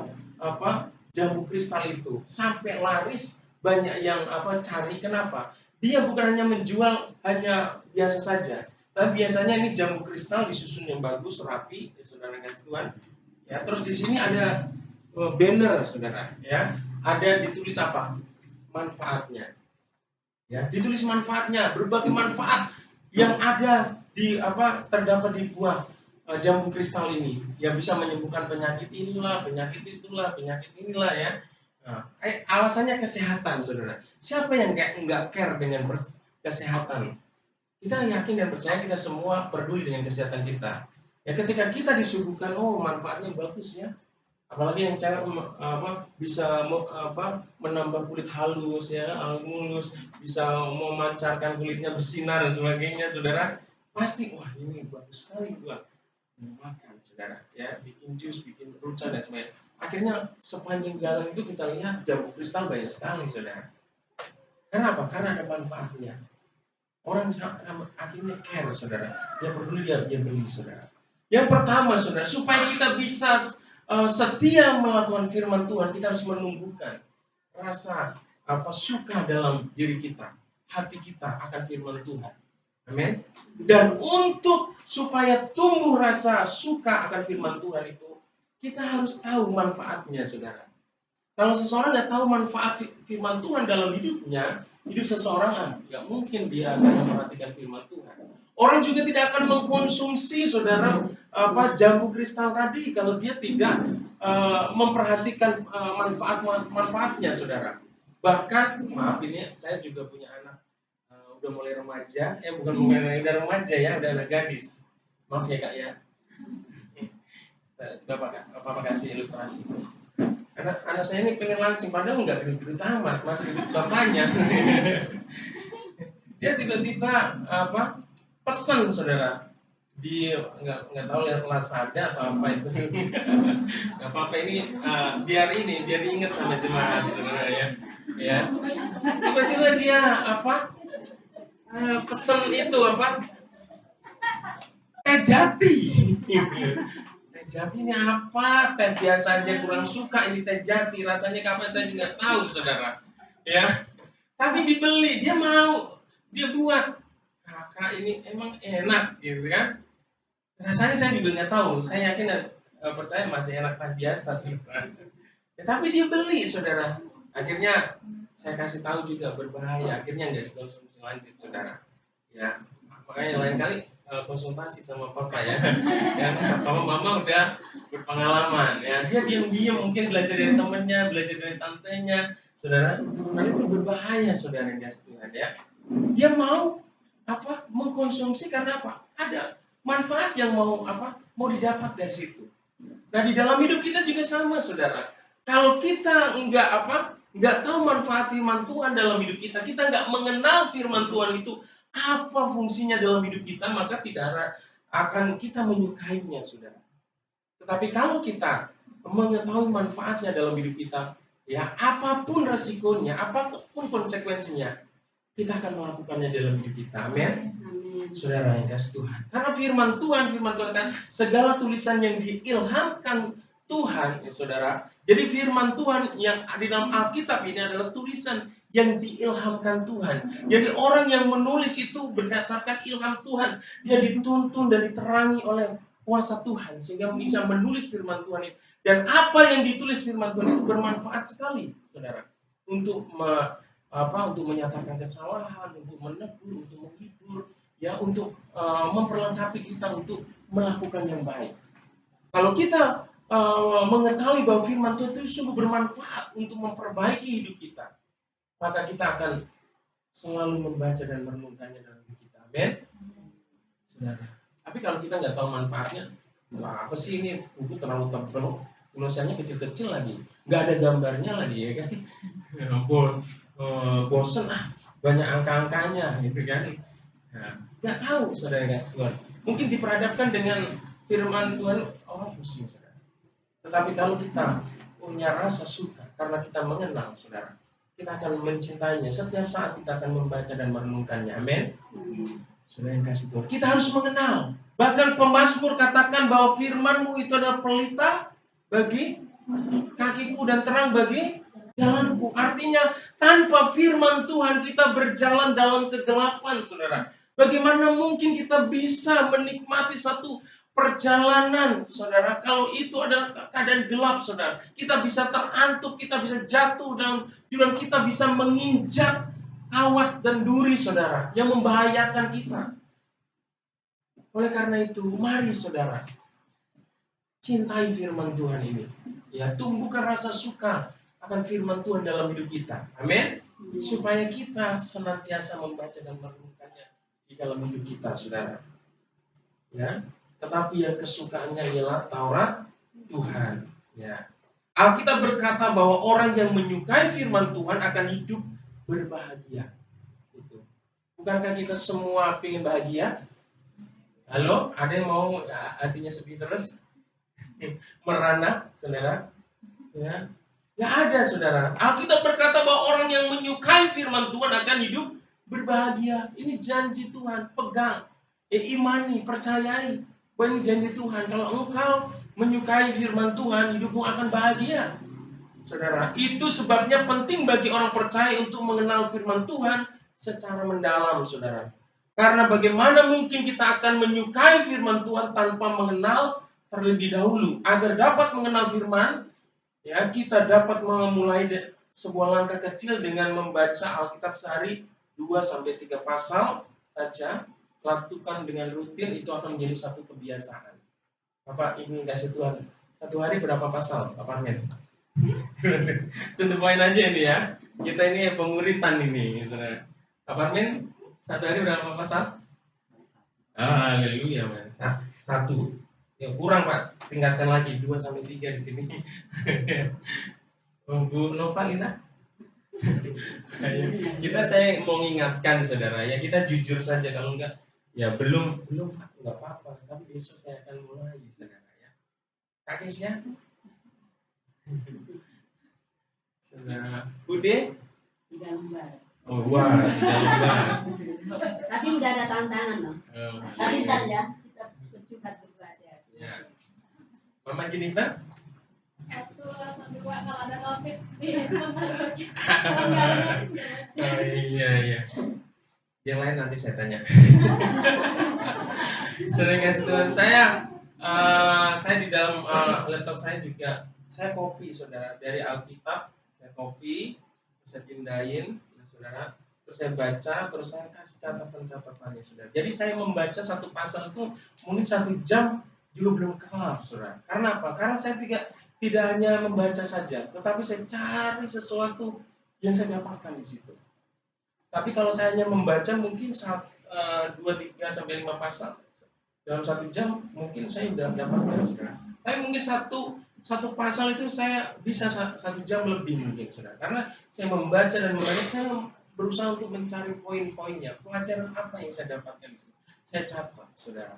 C: jambu kristal itu sampai laris, banyak yang cari. Kenapa? Dia bukan hanya menjual hanya biasa saja, tapi biasanya ini jambu kristal disusun yang bagus, rapi, saudara kasih Tuhan. Ya, terus di sini ada banner, saudara, ya. Ada ditulis apa? Manfaatnya. Ya, ditulis manfaatnya, berbagai manfaat yang ada terdapat di buah jambu kristal ini, yang bisa menyembuhkan penyakit inilah, penyakit itulah, penyakit inilah, ya. Nah, alasannya kesehatan, saudara. Siapa yang nggak care dengan kesehatan? Kita yakin dan percaya kita semua peduli dengan kesehatan kita. Ya, ketika kita disuguhkan, manfaatnya bagus ya. Apalagi yang cewek bisa menambah kulit halus, ya, mulus, bisa memancarkan kulitnya bersinar dan sebagainya, saudara. Pasti, wah, ini bagus sekali buat makan, saudara, ya, bikin jus, bikin ruca dan sebagainya. Akhirnya sepanjang jalan itu kita lihat jambu kristal banyak sekali, saudara. Kenapa? Karena ada manfaatnya. Orang akhirnya care, saudara. Dia peduli, dia beli, saudara. Yang pertama, saudara, supaya kita bisa setia melakukan firman Tuhan, kita harus menumbuhkan rasa suka dalam diri kita, hati kita akan firman Tuhan. Amin. Dan untuk supaya tumbuh rasa suka akan firman Tuhan itu, kita harus tahu manfaatnya, saudara. Kalau seseorang nggak tahu manfaat firman Tuhan dalam hidupnya, hidup seseorang nggak mungkin dia akan memperhatikan firman Tuhan. Orang juga tidak akan mengkonsumsi, saudara, jambu kristal tadi kalau dia tidak memperhatikan manfaatnya, saudara. Bahkan, maaf, ini saya juga punya anak udah mulai remaja, bukan mulai remaja ya, udah anak gadis. Maaf ya kak ya. Bapak kasih ilustrasi. Karena anak saya ini pengen langsing, padahal nggak gendut-gendut amat, masih gendut bapaknya. Dia tiba-tiba pesan, saudara, di nggak tahu lihat Lazada atau apa itu. Nggak apa-apa, ini biar diingat sama jemaat, saudara, ya. Tiba-tiba dia pesan itu teh jati. Teh jati ini apa? Teh biasa aja kurang suka, ini teh jati rasanya kapan saya juga tahu, saudara. Ya. Tapi dibeli, dia mau, dia buat. Kakak ini emang enak, gitu kan? Rasanya saya juga nggak tahu. Saya yakin dan percaya masih enak teh biasa, saudara. Ya, tapi dia beli, saudara. Akhirnya saya kasih tahu juga berbahaya. Akhirnya nggak dikonsumsi lanjut, saudara. Ya, makanya lain kali konsultasi sama papa ya. Ya, papa mama udah berpengalaman. Ya, dia diam-diam mungkin belajar dari temannya, belajar dari tantenya, saudara. Nah, itu berbahaya, saudara yang kasih Tuhan, ya. Dia mau mengkonsumsi karena apa? Ada manfaat yang mau didapat dari situ. Nah, di dalam hidup kita juga sama, saudara. Kalau kita nggak tahu manfaat firman Tuhan dalam hidup kita, kita nggak mengenal firman Tuhan itu apa fungsinya dalam hidup kita, maka tidak akan kita menyukainya, saudara. Tetapi kalau kita mengetahui manfaatnya dalam hidup kita, ya apapun resikonya, apapun konsekuensinya, kita akan melakukannya dalam hidup kita. Amin. Saudara yang kasih Tuhan. Karena firman Tuhan kan segala tulisan yang diilhamkan Tuhan, ya saudara. Jadi firman Tuhan yang di dalam Alkitab ini adalah tulisan yang diilhamkan Tuhan. Jadi orang yang menulis itu berdasarkan ilham Tuhan. Dia dituntun dan diterangi oleh kuasa Tuhan sehingga bisa menulis firman Tuhan itu. Dan apa yang ditulis firman Tuhan itu bermanfaat sekali, saudara. Untuk untuk menyatakan kesalahan, untuk menegur, untuk menghibur, ya, untuk memperlengkapi kita untuk melakukan yang baik. Kalau kita mengetahui bahwa firman Tuhan itu sungguh bermanfaat untuk memperbaiki hidup kita, maka kita akan selalu membaca dan merenungkannya dalam hidup kita. Amin. Saudara. Tapi kalau kita nggak tahu manfaatnya, apa sih ini buku terlalu tebal, tulisannya kecil-kecil lagi, nggak ada gambarnya lagi, ya kan? Bosen banyak angka-angkanya, gitu kan? Nah, nggak tahu, saudara kasih Tuhan. Mungkin diperhadapkan dengan firman Tuhan, orang pusing, saudara. Tetapi kalau kita punya rasa suka karena kita mengenal, saudara, kita akan mencintainya. Setiap saat kita akan membaca dan merenungkannya. Amin. Saudara yang kasih Tuhan, kita harus mengenal. Bahkan pemazmur katakan bahwa firman-Mu itu adalah pelita bagi kakiku dan terang bagi jalanku. Artinya tanpa firman Tuhan kita berjalan dalam kegelapan, saudara. Bagaimana mungkin kita bisa menikmati satu perjalanan, saudara, kalau itu adalah keadaan gelap, saudara. Kita bisa terantuk, kita bisa jatuh dalam jurang, kita bisa menginjak kawat dan duri, saudara, yang membahayakan kita. Oleh karena itu, mari, saudara, cintai firman Tuhan ini. Ya, tumbuhkan rasa suka akan firman Tuhan dalam hidup kita. Amin. Supaya kita senantiasa membaca dan merenungkannya di dalam hidup kita, saudara. Ya. Tetapi yang kesukaannya ialah Taurat Tuhan. Ya. Alkitab berkata bahwa orang yang menyukai firman Tuhan akan hidup berbahagia. Gitu. Bukankah kita semua ingin bahagia? Halo, ada yang mau hatinya sedih terus? Merana, saudara? Ya. Nggak ada, saudara. Alkitab berkata bahwa orang yang menyukai firman Tuhan akan hidup berbahagia. Ini janji Tuhan, pegang. Imani, percayai. Bahwa ini janji Tuhan. Kalau engkau menyukai firman Tuhan, hidupmu akan bahagia. Saudara, itu sebabnya penting bagi orang percaya untuk mengenal firman Tuhan secara mendalam, saudara. Karena bagaimana mungkin kita akan menyukai firman Tuhan tanpa mengenal terlebih dahulu. Agar dapat mengenal firman, ya, kita dapat memulai sebuah langkah kecil dengan membaca Alkitab sehari 2-3 pasal saja. Lakukan dengan rutin, itu akan menjadi satu kebiasaan. Bapak Ibu kasih Tuhan, satu hari berapa pasal, Pak Parmen? Tentu poin aja ini ya. Kita ini penguritan ini, saudara. Pak Parmen, satu hari berapa pasal? Haleluya, satu. Ya, kurang Pak, tingkatkan lagi 2-3 di sini. Bu Novalina. Saya mau mengingatkan, saudara, ya, kita jujur saja, kalau enggak ya belum Pak, enggak apa-apa, tapi besok saya akan mulai, saudara, ya. Kak Kesia, saudara Bude,
E: tidak lembar.
C: Oh wah, tidak lembar.
E: Tapi udah ada tantangan loh. Tapi ntar ya kita berjubat ya.
C: Ya. Mama Jennifer?
B: 1 atau 2 kalau ada COVID di
C: iya. Yang lain nanti saya tanya. Saudara kasih Tuhan, saya di dalam laptop saya juga saya copy, saudara, dari Alkitab saya copy, saya pindahin, ya, saudara, terus saya baca, terus saya kasih catatan-catatannya, saudara. Jadi saya membaca satu pasal itu mungkin 1 jam juga belum kelar, saudara. Karena apa? Karena saya tidak hanya membaca saja, tetapi saya cari sesuatu yang saya dapatkan di situ. Tapi kalau saya hanya membaca mungkin 2-3-5 pasal dalam 1 jam, mungkin saya sudah dapatkan, saudara. Tapi mungkin satu pasal itu saya bisa 1 jam lebih mungkin, saudara. Karena saya membaca dan membaca, saya berusaha untuk mencari poin-poinnya, pelajaran apa yang saya dapatkan di situ. Saya catat, saudara.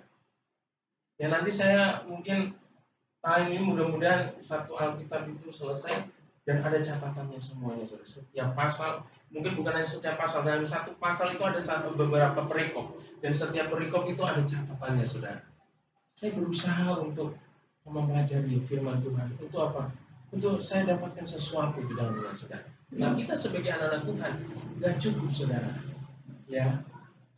C: Ya nanti saya mungkin tahun ini mudah-mudahan satu Alkitab itu selesai dan ada catatannya semuanya, saudara. Setiap pasal, mungkin bukan hanya setiap pasal, dalam satu pasal itu ada beberapa perikop dan setiap perikop itu ada catatannya, saudara. Saya berusaha untuk mempelajari firman Tuhan. Untuk apa? Untuk saya dapatkan sesuatu di dalamnya, saudara. Nah, kita sebagai anak-anak Tuhan nggak cukup, saudara, ya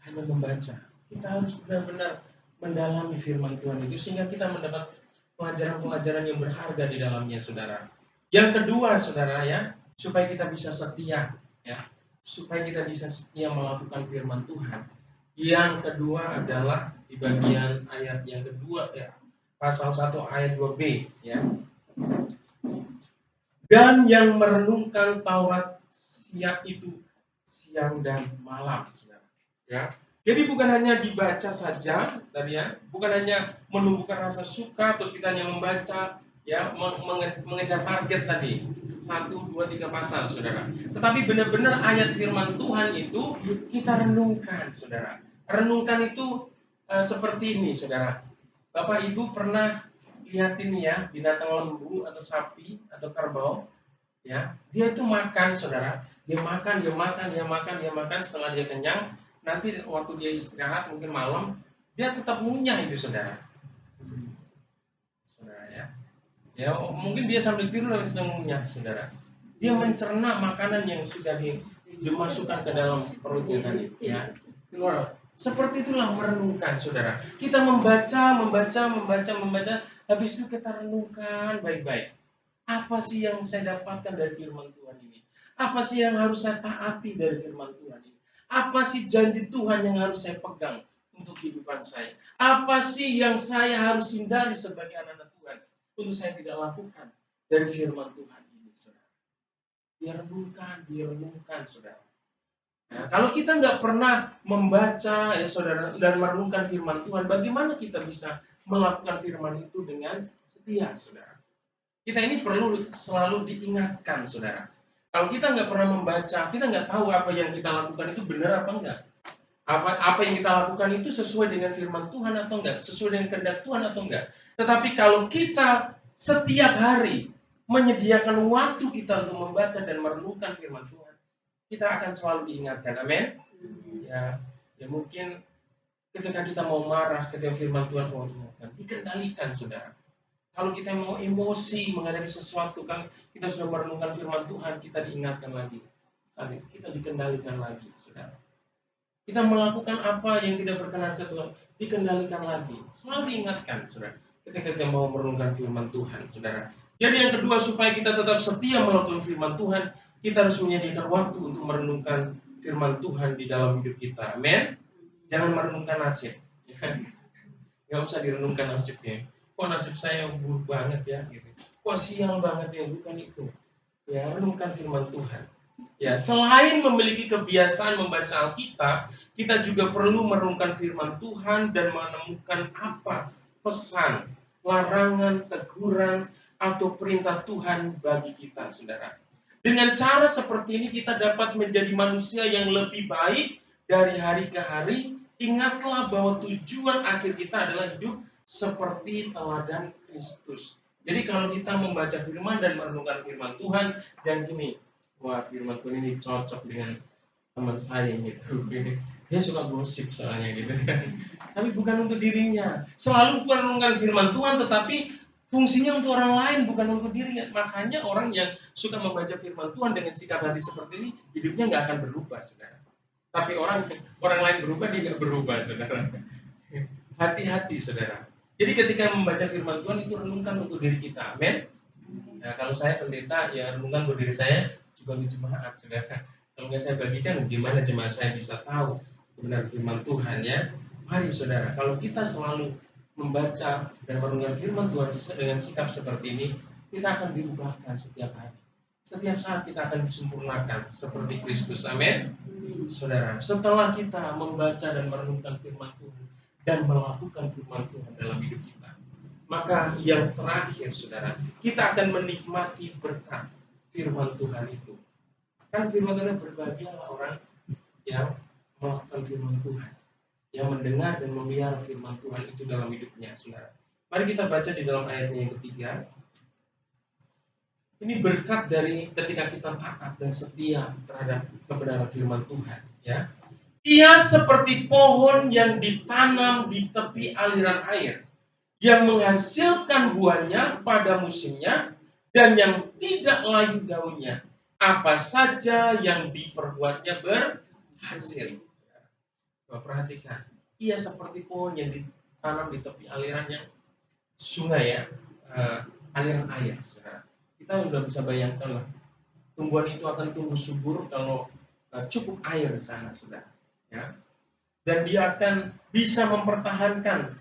C: hanya membaca. Kita harus benar-benar mendalami firman Tuhan itu sehingga kita mendapat pelajaran-pelajaran yang berharga di dalamnya, saudara. Yang kedua, saudara, ya, supaya kita bisa setia, ya, supaya kita bisa setia melakukan firman Tuhan. Yang kedua adalah di bagian ayat yang kedua, ya, pasal 1 ayat 2b, ya. Dan yang merenungkan Taurat siap itu siang dan malam, saudara. Ya. Jadi bukan hanya dibaca saja, tadi ya, bukan hanya menumbuhkan rasa suka, terus kita hanya membaca, ya, mengejar target tadi, 1, 2, 3 pasal, saudara. Tetapi benar-benar ayat firman Tuhan itu kita renungkan, saudara. Renungkan itu seperti ini, saudara. Bapak Ibu pernah lihat ini ya, binatang lembu atau sapi atau kerbau, ya, dia itu makan, saudara. Dia makan, setelah dia kenyang, nanti waktu dia istirahat mungkin malam, dia tetap ngunyah itu, saudara. Saudara, ya. Ya, mungkin dia sambil tidur harus ngunyah, saudara. Dia mencerna makanan yang sudah dimasukkan ke dalam perutnya tadi, ya. Keluar. Seperti itulah merenungkan, saudara. Kita membaca, habis itu kita renungkan baik-baik. Apa sih yang saya dapatkan dari firman Tuhan ini? Apa sih yang harus saya taati dari firman Tuhan ini? Apa sih janji Tuhan yang harus saya pegang untuk kehidupan saya? Apa sih yang saya harus hindari sebagai anak-anak Tuhan untuk saya tidak lakukan dari firman Tuhan ini, saudara? Direnungkan, saudara. Nah, kalau kita nggak pernah membaca, ya saudara, dan merenungkan firman Tuhan, bagaimana kita bisa melakukan firman itu dengan setia, saudara? Kita ini perlu selalu diingatkan, saudara. Kalau kita nggak pernah membaca, kita nggak tahu apa yang kita lakukan itu benar apa enggak. Apa yang kita lakukan itu sesuai dengan firman Tuhan atau enggak, sesuai dengan kehendak Tuhan atau enggak. Tetapi kalau kita setiap hari menyediakan waktu kita untuk membaca dan merenungkan firman Tuhan, kita akan selalu diingatkan. Amin. Ya mungkin ketika kita mau marah, ketika firman Tuhan mau diingatkan, dikendalikan, saudara. Kalau kita mau emosi menghadapi sesuatu, kan kita sudah merenungkan firman Tuhan, kita diingatkan lagi. Kita dikendalikan lagi, saudara. Kita melakukan apa yang tidak berkenan ke Tuhan, dikendalikan lagi. Selalu diingatkan, saudara. Ketika kita mau merenungkan firman Tuhan, saudara. Jadi yang kedua, supaya kita tetap setia melakukan firman Tuhan, kita harus menyediakan waktu untuk merenungkan firman Tuhan di dalam hidup kita. Amin. Jangan merenungkan nasib. Nggak usah direnungkan nasibnya. Kok nasib saya buruk banget ya, gitu. Kok sial banget ya, bukan itu. Ya, renungkan firman Tuhan. Ya, selain memiliki kebiasaan membaca Alkitab, kita juga perlu merenungkan firman Tuhan dan menemukan apa pesan, larangan, teguran, atau perintah Tuhan bagi kita, saudara. Dengan cara seperti ini kita dapat menjadi manusia yang lebih baik dari hari ke hari. Ingatlah bahwa tujuan akhir kita adalah hidup seperti teladan Kristus. Jadi kalau kita membaca firman dan merenungkan firman Tuhan, dan gini, wah firman Tuhan ini cocok dengan teman saya gitu. Dia suka gosip soalnya gitu kan. Tapi bukan untuk dirinya. Selalu merenungkan firman Tuhan, tetapi fungsinya untuk orang lain, bukan untuk dirinya. Makanya orang yang suka membaca firman Tuhan dengan sikap hati seperti ini, hidupnya nggak akan berubah, saudara. Tapi orang lain berubah, dia nggak berubah, saudara. Hati-hati, saudara. Jadi ketika membaca firman Tuhan itu renungkan untuk diri kita. Amin. Nah, kalau saya pendeta, ya renungkan untuk diri saya juga untuk jemaat, saudara. Kalau nggak saya bagikan, gimana jemaat saya bisa tahu benar firman Tuhan, ya? Mari, saudara. Kalau kita selalu membaca dan merenungkan firman Tuhan dengan sikap seperti ini, kita akan diubahkan setiap hari. Setiap saat kita akan disempurnakan seperti Kristus. Amin. Saudara, setelah kita membaca dan merenungkan firman Tuhan dan melakukan firman Tuhan dalam hidup kita, maka yang terakhir, saudara, kita akan menikmati berkat firman Tuhan itu. Kan firman Tuhan, berbahagialah orang yang melakukan firman Tuhan. yang mendengar dan memelihara firman Tuhan itu dalam hidupnya, saudara. Mari kita baca di dalam ayatnya yang ketiga. Ini berkat dari ketika kita taat dan setia terhadap kebenaran firman Tuhan, ya. Ia seperti pohon yang ditanam di tepi aliran air, yang menghasilkan buahnya pada musimnya dan yang tidak layu daunnya. Apa saja yang diperbuatnya berhasil. Coba perhatikan, ia seperti pohon yang ditanam di tepi aliran yang sungai, ya, aliran air, saudara. Kita sudah bisa bayangkan lah, tumbuhan itu akan tumbuh subur kalau cukup air di sana, saudara. Ya. Dan dia akan bisa mempertahankan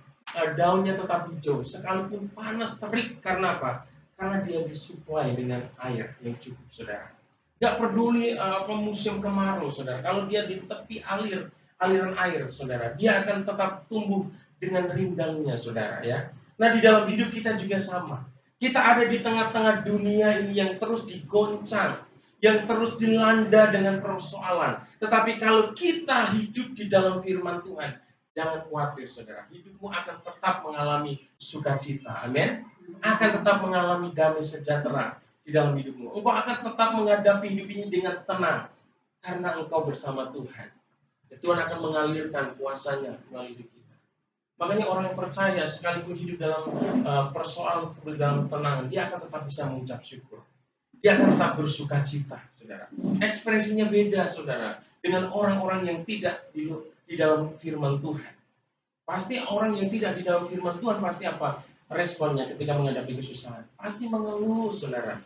C: daunnya tetap hijau sekalipun panas terik. Karena apa? Karena dia disuplai dengan air yang cukup, saudara. Gak peduli musim kemarau, saudara. Kalau dia di tepi aliran air, saudara, dia akan tetap tumbuh dengan ringgangnya, saudara, ya. Nah, di dalam hidup kita juga sama. Kita ada di tengah-tengah dunia ini yang terus digoncang, yang terus dilanda dengan persoalan. Tetapi kalau kita hidup di dalam firman Tuhan, jangan khawatir, saudara. Hidupmu akan tetap mengalami sukacita. Amin. Akan tetap mengalami damai sejahtera di dalam hidupmu. Engkau akan tetap menghadapi hidup ini dengan tenang karena engkau bersama Tuhan. Tuhan akan mengalirkan kuasanya melalui hidup kita. Makanya orang yang percaya sekalipun hidup dalam persoalan dalam tenang, dia akan tetap bisa mengucap syukur. Dia akan tetap bersuka cita, saudara. Ekspresinya beda, saudara, dengan orang-orang yang tidak di dalam firman Tuhan. Pasti orang yang tidak di dalam firman Tuhan pasti apa? Responnya ketika menghadapi kesusahan. Pasti mengeluh, saudara.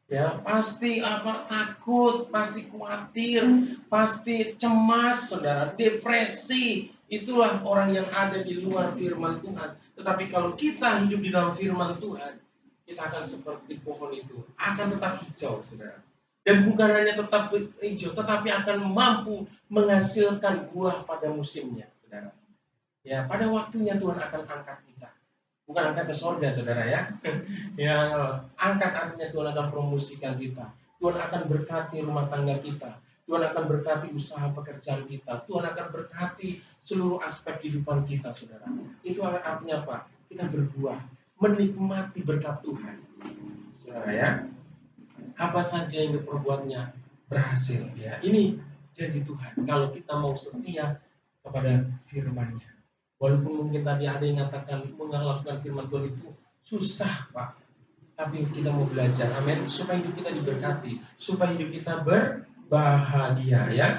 C: Ya, pasti takut, pasti khawatir, pasti cemas, saudara, depresi. Itulah orang yang ada di luar firman Tuhan. Tetapi kalau kita hidup di dalam firman Tuhan, kita akan seperti pohon itu, akan tetap hijau, saudara. Dan bukan hanya tetap hijau, tetapi akan mampu menghasilkan buah pada musimnya, saudara. Ya, pada waktunya Tuhan akan angkat kita. Bukan angkat ke sorga, saudara, ya. Ya, angkat artinya Tuhan akan promosikan kita. Tuhan akan berkati rumah tangga kita. Tuhan akan berkati usaha pekerjaan kita. Tuhan akan berkati seluruh aspek kehidupan kita, saudara. Itu artinya apa? Kita berbuah, menikmati berkat Tuhan, saudara, ya. Apa saja yang diperbuatnya berhasil, ya. Ini janji Tuhan. Kalau kita mau setia kepada firman-Nya. Walaupun mungkin tadi ada yang mengatakan melakukan firman Tuhan itu susah, Pak. Tapi kita mau belajar, amin, supaya hidup kita diberkati, supaya hidup kita berbahagia, ya.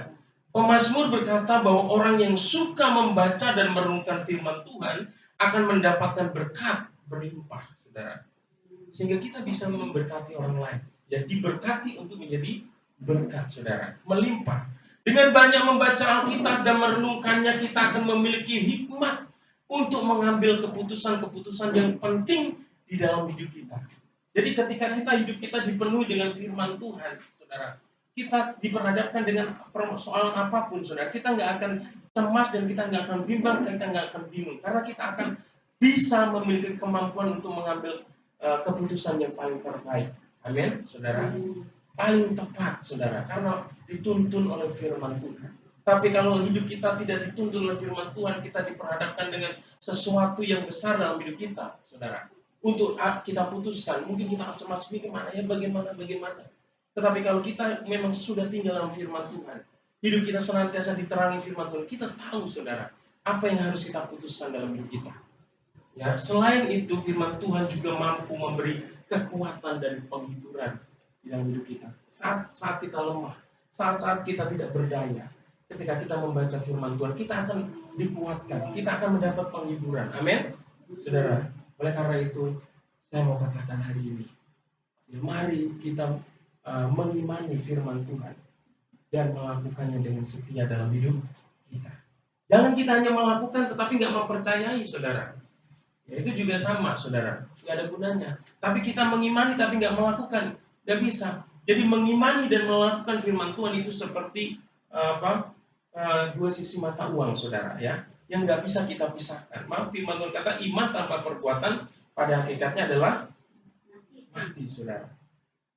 C: Pemazmur berkata bahwa orang yang suka membaca dan merenungkan firman Tuhan akan mendapatkan berkat berlimpah, saudara. Sehingga kita bisa memberkati orang lain. Ya, diberkati untuk menjadi berkat, saudara, melimpah. Dengan banyak membaca Alkitab dan merenungkannya, kita akan memiliki hikmat untuk mengambil keputusan-keputusan yang penting di dalam hidup kita. Jadi ketika hidup kita dipenuhi dengan firman Tuhan, saudara, kita diperhadapkan dengan persoalan apapun, saudara, kita nggak akan cemas dan kita nggak akan bimbang, kita nggak akan bingung, karena kita akan bisa memiliki kemampuan untuk mengambil keputusan yang paling terbaik. Amin, saudara. Paling tepat, saudara, karena dituntun oleh firman Tuhan. Tapi kalau hidup kita tidak dituntun oleh firman Tuhan, kita diperhadapkan dengan sesuatu yang besar dalam hidup kita, saudara. Untuk kita putuskan, mungkin kita cemas ini kemana ya, bagaimana. Tetapi kalau kita memang sudah tinggal dalam firman Tuhan, hidup kita senantiasa diterangi firman Tuhan, kita tahu, saudara, apa yang harus kita putuskan dalam hidup kita. Ya, selain itu firman Tuhan juga mampu memberi kekuatan dan penghiburan dalam hidup kita. Saat kita lemah, saat kita tidak berdaya, ketika kita membaca firman Tuhan, kita akan dikuatkan, kita akan mendapat penghiburan. Amin, saudara. Oleh karena itu, saya mau katakan hari ini, ya, mari kita mengimani firman Tuhan dan melakukannya dengan setia dalam hidup kita. Jangan kita hanya melakukan tetapi nggak mempercayai, saudara. Ya, itu juga sama, saudara, nggak ada gunanya. Tapi kita mengimani tapi nggak melakukan, nggak bisa. Jadi mengimani dan melakukan firman Tuhan itu seperti dua sisi mata uang, saudara, ya, yang nggak bisa kita pisahkan. Maaf, firman Tuhan kata iman tanpa perbuatan pada hakikatnya adalah mati, saudara.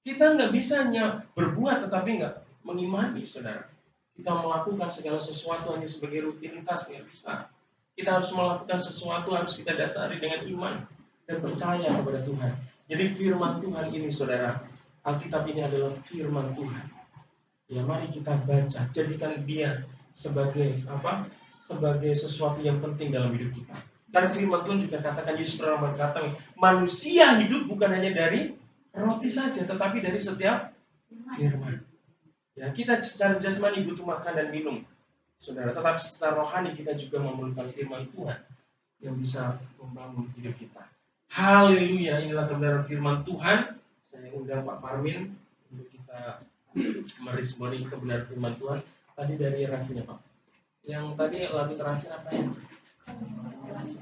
C: Kita nggak bisa hanya berbuat tetapi nggak mengimani, saudara. Kita melakukan segala sesuatu hanya sebagai rutinitas, nggak bisa. Kita harus melakukan sesuatu, harus kita dasari dengan iman dan percaya kepada Tuhan. Jadi firman Tuhan ini, saudara, Alkitab ini adalah firman Tuhan. Ya, mari kita baca, jadikan dia sebagai apa? Sebagai sesuatu yang penting dalam hidup kita. Karena firman Tuhan juga katakan, Yesus pernah berkata, manusia hidup bukan hanya dari roti saja, tetapi dari setiap firman. Ya, kita secara jasmani butuh makan dan minum, saudara. Tetapi secara rohani kita juga memerlukan firman Tuhan yang bisa membangun hidup kita. Haleluya, inilah kebenaran firman Tuhan. Saya undang Pak Parmin untuk kita meresponi kebenaran firman Tuhan. Tadi dari reviewnya Pak. Yang tadi lagu terakhir apa ya?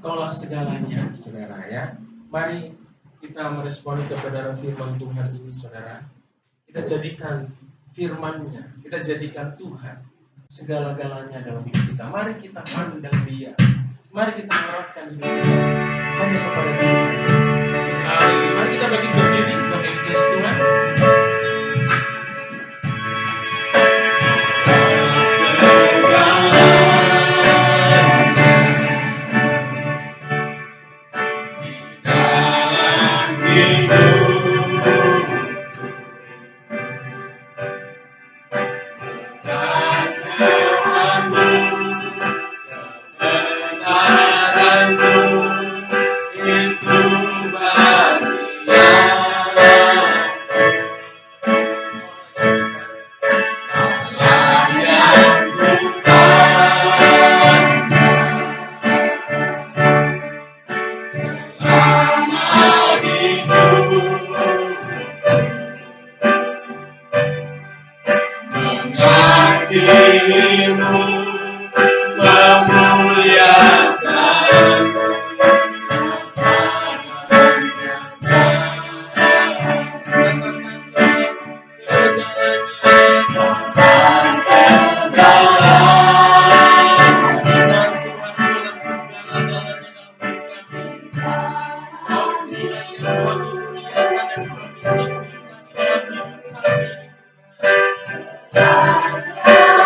C: Kaulah segalanya, saudara ya. Mari kita meresponi kebenaran firman Tuhan ini, saudara. Kita jadikan firman-Nya, kita jadikan Tuhan segala-galanya dalam hidup kita. Mari kita pandang Dia. Mari kita harapkan hidup kita hanya kepada Tuhan. Mari kita bagi berdiri sebagai Yesus Tuhan.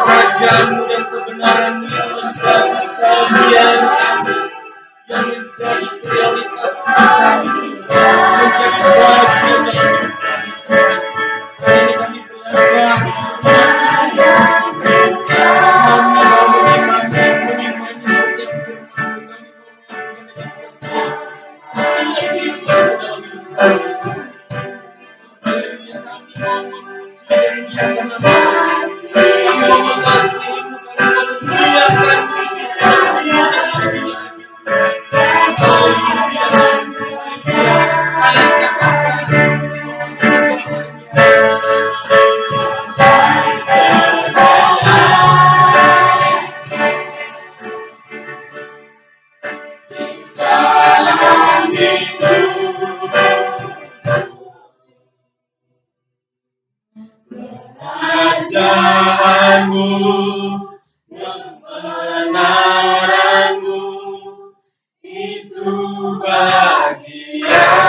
C: Kerajaanmu dan kebenaranmu yang menjadi kelebihan kami, yang menjadi prioritas kami, menjadi bagian dalam hidup kami. Hari ini kami belajar kami mau mengimani setiap firman-Mu, kami mau melakukan dengan setiap firman-Mu dalam hidup kami. Haleluya, kami mau memuji dan memuliakan nama-Mu. Kami mau mengasihi-Mu, kami mau memuliakan-Mu lebih dan lebih lagi. Haleluya, haleluya. Sekali katakan bahwa kerajaanmu, kebenaranmu itu bagianku.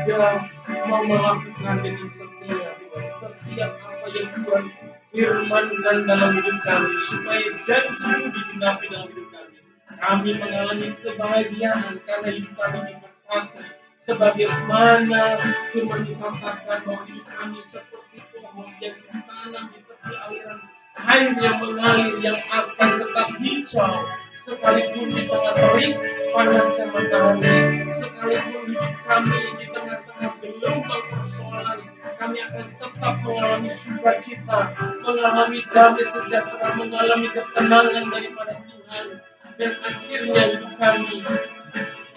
C: Kau yang mau melakukan dengan setia, Tuhan, setiap apa yang Tuhan firmankan dalam hidup kami, supaya janji-Mu digenapi dalam hidup kami. Kami mengalami kebahagiaan karena hidup kami diberkati, sebagaimana firman dikatakan bahwa hidup kami seperti pohon yang ditanam di tepi aliran air yang mengalir, yang akan tetap hijau sekalipun di tengah terik panasnya matahari, sekalipun hidup kami di tengah-tengah gelombang persoalan, kami akan tetap mengalami sukacita, mengalami damai sejahtera, mengalami ketenangan daripada Tuhan, dan akhirnya hidup kami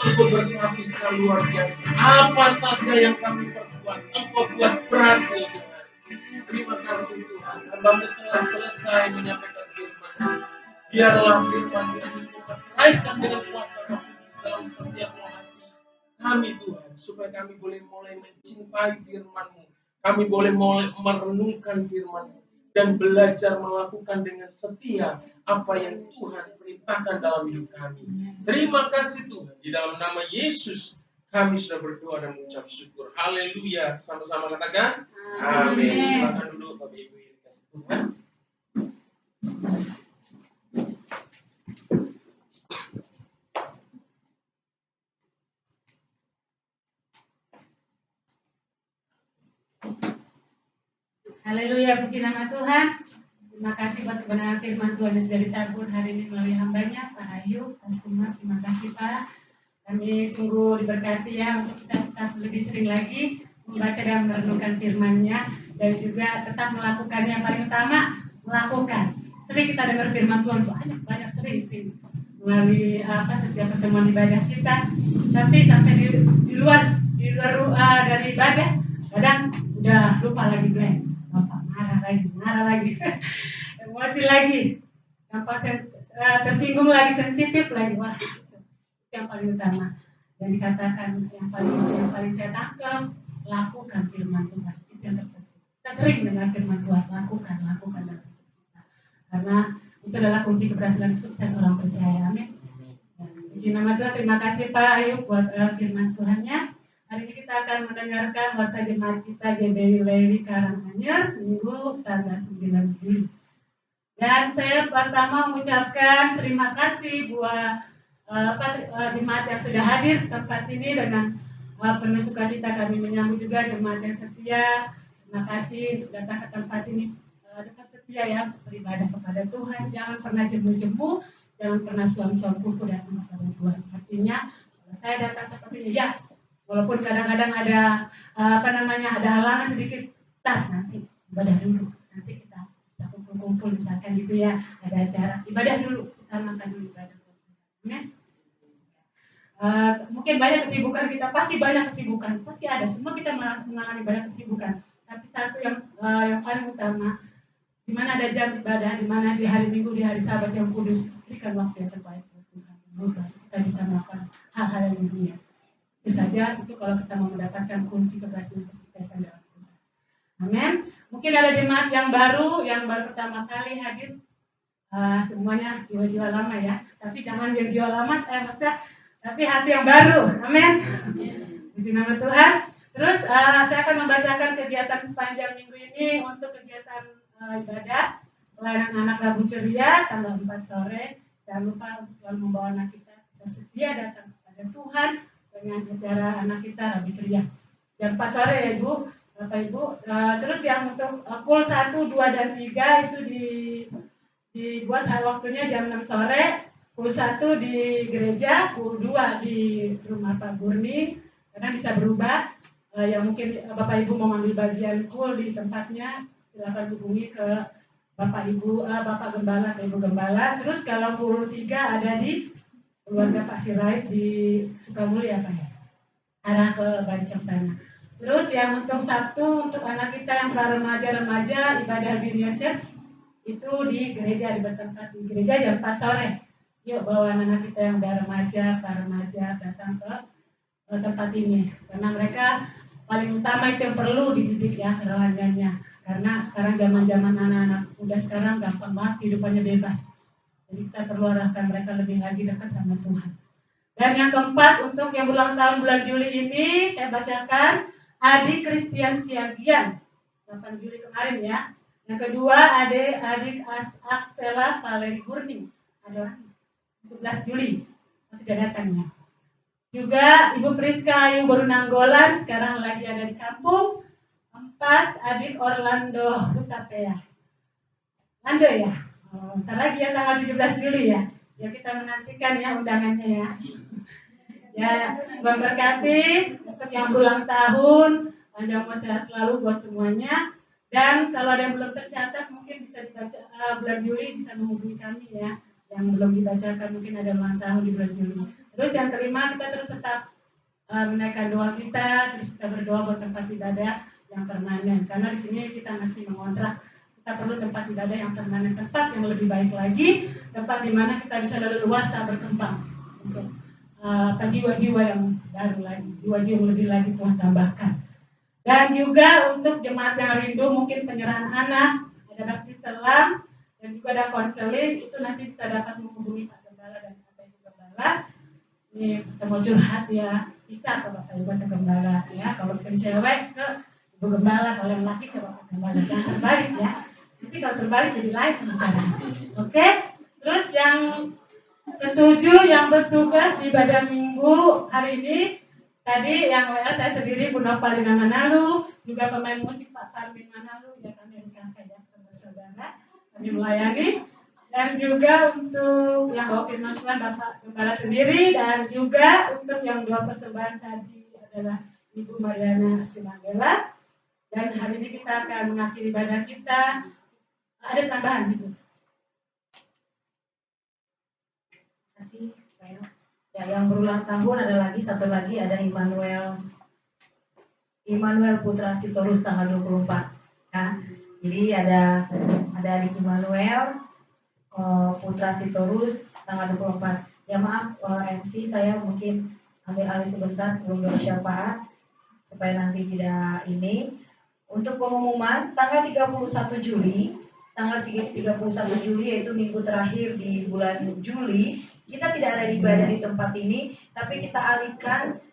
C: Engkau berkati secara luar biasa. Apa saja yang kami perbuat, Engkau buat berhasil, Tuhan. Terima kasih Tuhan, Hamba-Mu telah selesai menyampaikan firman. Biarlah firman ini meteraikan dengan kuasa Roh Kudus dalam setiap hati kami Tuhan, supaya kami boleh mulai mencintai firman-Mu. Kami boleh mulai merenungkan firman-Mu dan belajar melakukan dengan setia apa yang Tuhan perintahkan dalam hidup kami. Terima kasih Tuhan, di dalam nama Yesus kami sudah berdoa dan mengucap syukur. Haleluya. Sama-sama katakan amin. Silakan duduk Bapak Ibu yang dikasihi Tuhan.
A: Haleluya, puji nama Tuhan. Terima kasih buat kebenaran firman Tuhan yang sudah ditabur hari ini melalui hambanya, Pak Ayu, Pak Suma. Terima kasih Pak. Kami sungguh diberkati ya untuk kita tetap lebih sering lagi membaca dan merenungkan firman-Nya, dan juga tetap melakukannya. Yang paling utama, melakukan. Sering kita dengar firman Tuhan, banyak sering melalui setiap pertemuan ibadah kita. Tapi sampai di luar dari ibadah, kadang udah lupa lagi blank. Marah lagi, emosi lagi, tersinggung lagi, sensitif lagi. Wah, itu yang paling utama. Dan dikatakan yang paling saya tangkap, lakukan firman Tuhan. Itu yang terpenting. Kita sering mendengar firman Tuhan, lakukan dalam hidup kita. Karena itu adalah kunci keberhasilan sukses orang percaya. Amin. Dan puji nama Tuhan. Terima kasih Pak Ayub buat firman Tuhannya. Hari ini kita akan mendengarkan warta jemaat kita GBI Lewi Karanganyar Minggu tanggal 9 Juli. Dan saya pertama mengucapkan terima kasih buat jemaat yang sudah hadir di tempat ini dengan penuh sukacita. Kami menyambut juga jemaat yang setia. Terima kasih untuk datang ke tempat ini. Tetap setia ya untuk beribadah kepada Tuhan. Jangan pernah jemu-jemu, jangan pernah suam-suam kuku datang kepada Tuhan. Artinya kalau saya datang ke tempat ini ya, walaupun kadang-kadang ada ada halangan sedikit, nanti ibadah dulu, nanti kita bisa kumpul-kumpul misalkan gitu ya, ada acara ibadah dulu, kita makan dulu ibadah. Amin. Mungkin banyak kesibukan kita, pasti banyak kesibukan, pasti ada, semua kita mengalami banyak kesibukan. Tapi satu yang paling utama, di mana ada jam ibadah, di mana di hari Minggu, di hari Sabat yang kudus, berikan waktu yang terbaik buat Tuhan. Kita bisa melakukan hal-hal yang dunia. Itu saja, itu kalau kita mau mendapatkan kunci keberhasilan kesuksesan dalam Tuhan. Amin. Mungkin ada jemaat yang baru pertama kali hadir. Semuanya jiwa-jiwa lama ya. Tapi jangan yang jiwa lama, tapi hati yang baru. Amin. Puji nama Tuhan. Terus saya akan membacakan kegiatan sepanjang minggu ini untuk kegiatan ibadah pelayanan anak Rabu Ceria tanggal 4 sore. Jangan lupa untuk selalu membawa anak kita bersedia datang kepada Tuhan dengan acara anak kita Rabu Ceria jam 4 sore ya Ibu, Bapak Ibu. Terus yang untuk PUL 1, 2, dan 3 itu dibuat waktunya jam 6 sore. PUL 1 di gereja, PUL 2 di rumah Pak Burni, karena bisa berubah. Yang mungkin Bapak Ibu mau ambil bagian PUL di tempatnya, silakan hubungi ke Bapak Ibu, Bapak Gembala atau Ibu Gembala. Terus kalau PUL 3 ada di keluarga Pak Sirait di Sukamulya Pak ya, arah ke Bancang sana. Terus yang untuk Sabtu untuk anak kita yang para remaja ibadah Junior Church itu di gereja, bertempat di gereja jam 4 sore. Yuk bawa anak kita yang udah para remaja datang ke tempat ini, karena mereka paling utama itu yang perlu dididik ya kerohaniannya. Karena sekarang zaman anak-anak muda sekarang gampang banget kehidupannya bebas. Jadi kita perlu arahkan mereka lebih lagi dekat sama Tuhan. Dan yang keempat, untuk yang ulang tahun bulan Juli ini, saya bacakan Adik Christian Siagian, 8 Juli kemarin ya. Yang kedua, adik Axela Valeri Burning, ada orang 11 Juli, tidak datangnya. Juga Ibu Priska Ayu baru Nanggolan, sekarang lagi ada di kampung. 4, adik Orlando Hutapea. Lando ya? Bentar lagi ya, tanggal 17 Juli ya. Ya kita menantikan ya undangannya ya. Ya, memberkati untuk yang ulang tahun, panjang umur sehat selalu buat semuanya. Dan kalau ada yang belum tercatat mungkin bisa dibaca bulan Juli bisa menghubungi kami ya. Yang belum dibacakan mungkin ada ulang tahun di bulan Juli. Terus yang kelima kita terus tetap menaikkan doa kita, terus kita berdoa buat tempat ibadah yang permanen. Karena di sini kita masih mengontrak, kita perlu tempat ibadah yang permanen, tempat yang lebih baik lagi, tempat di mana kita bisa leluasa berkembang untuk jiwa-jiwa yang baru lagi, jiwa-jiwa yang lebih lagi Tuhan tambahkan. Dan juga untuk jemaat yang rindu mungkin penyerahan anak, ada bakti selam, dan juga ada konseling, itu nanti bisa dapat menghubungi Pak Gembala dan Bapak Ibu Gembala. Ini kita mau curhat ya, bisa ke Bapak Ibu Gembala ya. Kalau bukan cewek ke Ibu Gembala, kalau yang laki ke Bapak Gembala. Jangan terbalik ya. Nanti kalau terbalik jadi lain bicara. Oke? Terus yang ketujuh yang bertugas di ibadah minggu hari ini, tadi yang WA saya sendiri Bu Novalina Manalu, juga pemain musik Pak Parmin Manalu, ya kami rekan ya saudara, kami melayani. Dan juga untuk yang bawa firman Tuhan Bapak Gembala sendiri, dan juga untuk yang dua persembahan tadi adalah Ibu Mariana Simangela. Dan hari ini kita akan mengakhiri ibadah kita. Ada tambahan gitu.
B: Terima kasih. Ya, yang berulang tahun ada lagi satu lagi, ada Immanuel Putra Sitorus tanggal 24. Ya. Jadi ada adik Immanuel Putra Sitorus tanggal 24. Ya maaf MC saya mungkin ambil alih sebentar sebelum bersyafaat supaya nanti tidak ini. Untuk pengumuman tanggal 31 Juli, tanggal 31 Juli yaitu minggu terakhir di bulan Juli, kita tidak ada ibadah di tempat ini, tapi kita alihkan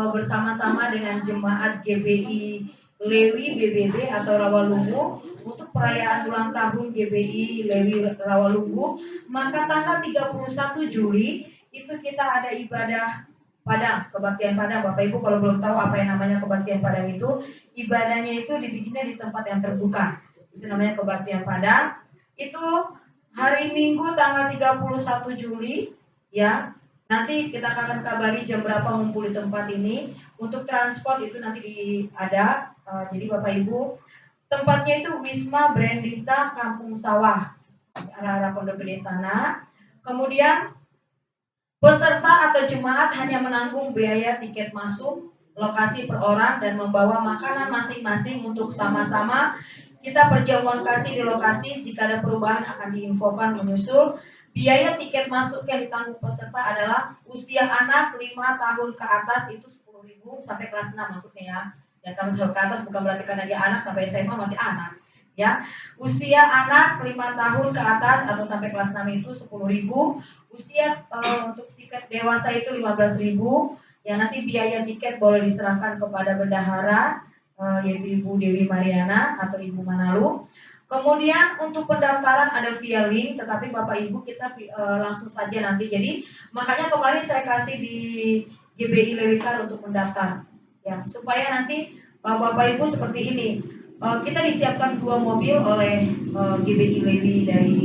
B: bersama-sama dengan jemaat GBI Lewi BBB atau Rawalumbu untuk perayaan ulang tahun GBI Lewi Rawalumbu. Maka tanggal 31 Juli itu kita ada ibadah Padang, kebaktian Padang. Bapak Ibu kalau belum tahu apa yang namanya kebaktian Padang itu, ibadahnya itu dibikinnya di tempat yang terbuka. Itu namanya kebaktian Padang. Itu hari Minggu tanggal 31 Juli ya. Nanti kita akan kabari jam berapa ngumpul di tempat ini. Untuk transport itu nanti ada. Jadi Bapak Ibu, tempatnya itu Wisma Brandita Kampung Sawah, arah-arah Pondok Gede sana. Kemudian peserta atau jemaat hanya menanggung biaya tiket masuk, lokasi per orang, dan membawa makanan masing-masing untuk sama-sama kita perjamuan kasih di lokasi. Jika ada perubahan akan diinfokan menyusul. Biaya tiket masuk yang ditanggung peserta adalah usia anak 5 tahun ke atas itu 10.000 sampai kelas 6 maksudnya ya. Ya sampai ke atas bukan berarti karena dia anak, sampai SMA masih anak. Ya, usia anak 5 tahun ke atas atau sampai kelas 6 itu 10.000. Usia untuk tiket dewasa itu 15.000. Ya nanti biaya tiket boleh diserahkan kepada bendahara yaitu Ibu Dewi Mariana atau Ibu Manalu. Kemudian untuk pendaftaran ada via link, tetapi Bapak Ibu kita langsung saja nanti. Jadi makanya kemarin saya kasih di GBI Lewikar untuk mendaftar. Ya, supaya nanti Bapak Ibu seperti ini. Kita disiapkan 2 mobil oleh GBI Lewi dari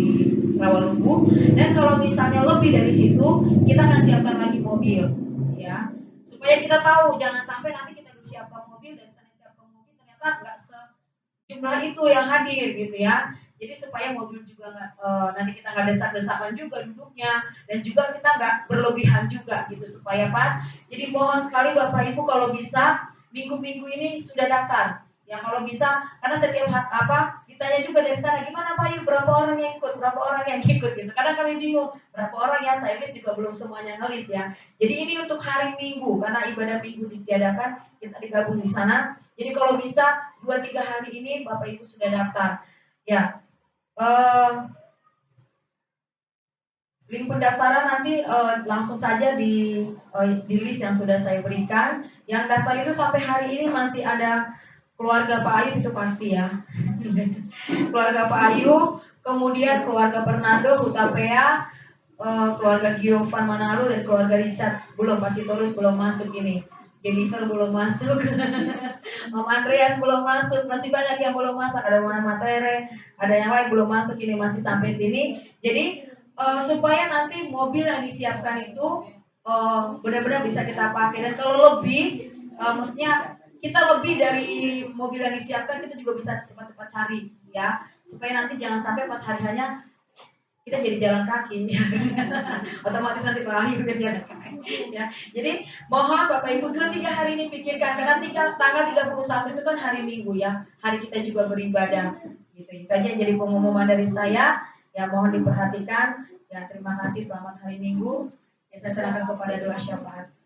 B: Rawalumbu, dan kalau misalnya lebih dari situ kita akan siapkan lagi mobil ya, supaya kita tahu jangan sampai nanti kita siapkan mobil dan saya siapkan mobil ternyata nggak sejumlah itu yang hadir gitu ya. Jadi supaya mobil juga nanti kita nggak desak-desakan juga duduknya, dan juga kita nggak berlebihan juga gitu supaya pas. Jadi mohon sekali Bapak Ibu kalau bisa minggu-minggu ini sudah daftar. Ya kalau bisa, karena setiap ditanya juga dari sana, gimana Pak Yu, berapa orang yang ikut gitu. Kadang kami bingung, berapa orang ya, saya list juga belum semuanya ngelis ya. Jadi ini untuk hari Minggu, karena ibadah Minggu ditiadakan, kita digabung di sana. Jadi kalau bisa 2-3 hari ini Bapak Ibu sudah daftar. Ya, link pendaftaran nanti langsung saja di list yang sudah saya berikan. Yang daftar itu sampai hari ini masih ada keluarga Pak Ayu itu pasti ya. Keluarga Pak Ayu, kemudian keluarga Fernando Hutapea, keluarga Giovan Manalu, dan keluarga Richard belum, pasti terus belum masuk ini. Jennifer belum masuk, Om Andreas belum masuk, masih banyak yang belum masuk. Ada Mama Tere, ada yang lain belum masuk, ini masih sampai sini. Jadi supaya nanti mobil yang disiapkan itu benar-benar bisa kita pakai. Dan kalau lebih, maksudnya kita lebih dari mobil yang disiapkan, kita juga bisa cepat-cepat cari ya, supaya nanti jangan sampai pas hari hanya kita jadi jalan kaki ya. Otomatis nanti Pak Ayu kan jalan kaki ya. Jadi mohon Bapak Ibu 2-3 hari ini pikirkan, karena tanggal 31 itu kan hari Minggu ya, hari kita juga beribadah gitu. Itu aja jadi pengumuman dari saya ya, mohon diperhatikan ya. Terima kasih, selamat hari Minggu ya. Saya serahkan kepada doa syafaat.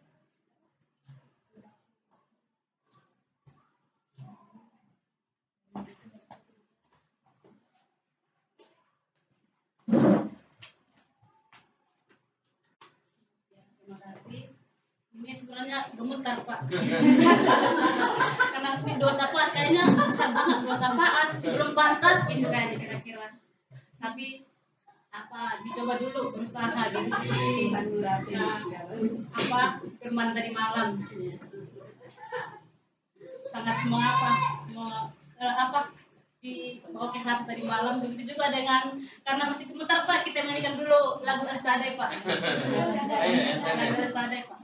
E: Terima kasih. Ini sebenarnya gemetar Pak. Karena ini dosa Pak, kayaknya besar banget dosa Pak, belum pantas ini kayaknya kira-kira. Tapi apa dicoba dulu berusaha gitu seperti apa firman tadi malam sangat di bawah hati tadi malam. Begitu juga dengan karena masih gemetar Pak, kita nyanyikan dulu lagu Al-Sadai Pak. Lagu Al-Sadai Pak.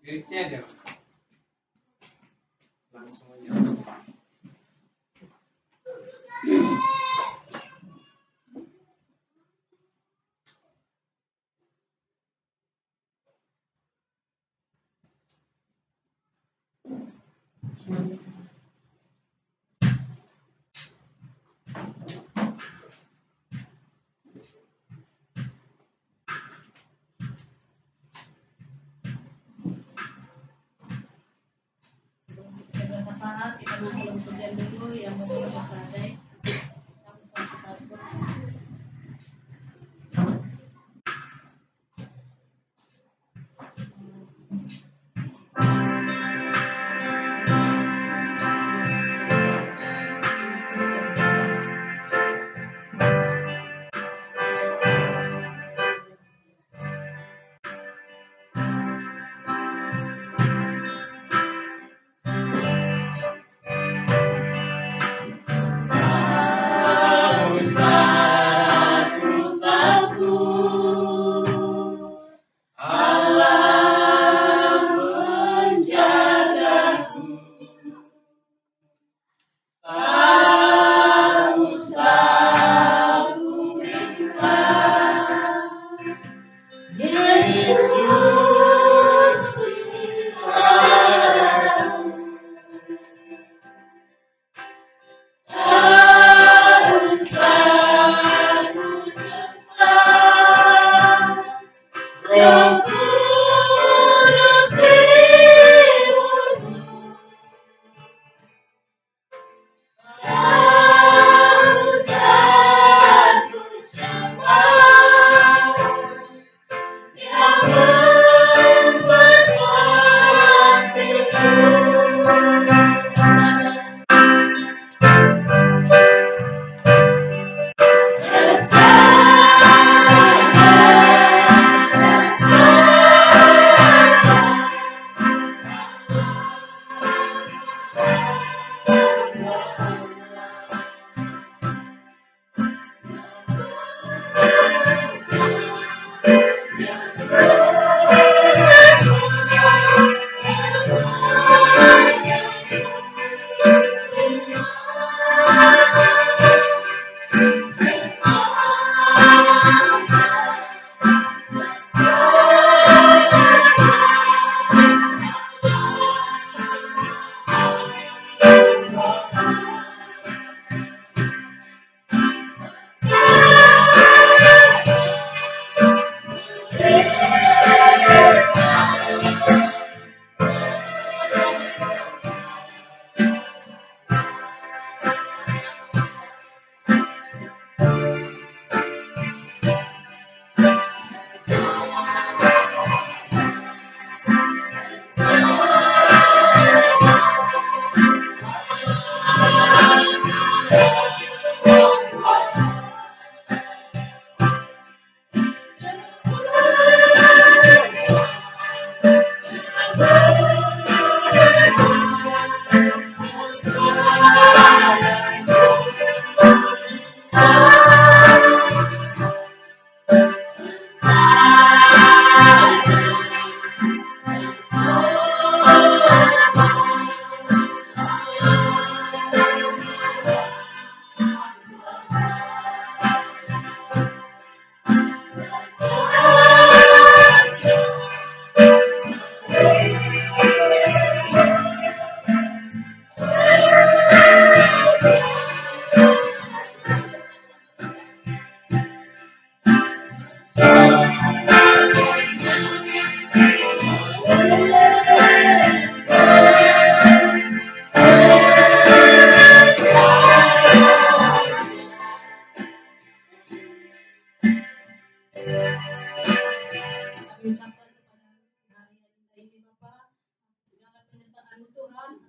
C: Liriknya aja. Langsung aja.
E: Kita menghilangkan pujian dulu yang betul Al-Sadai. Kami suatu takut.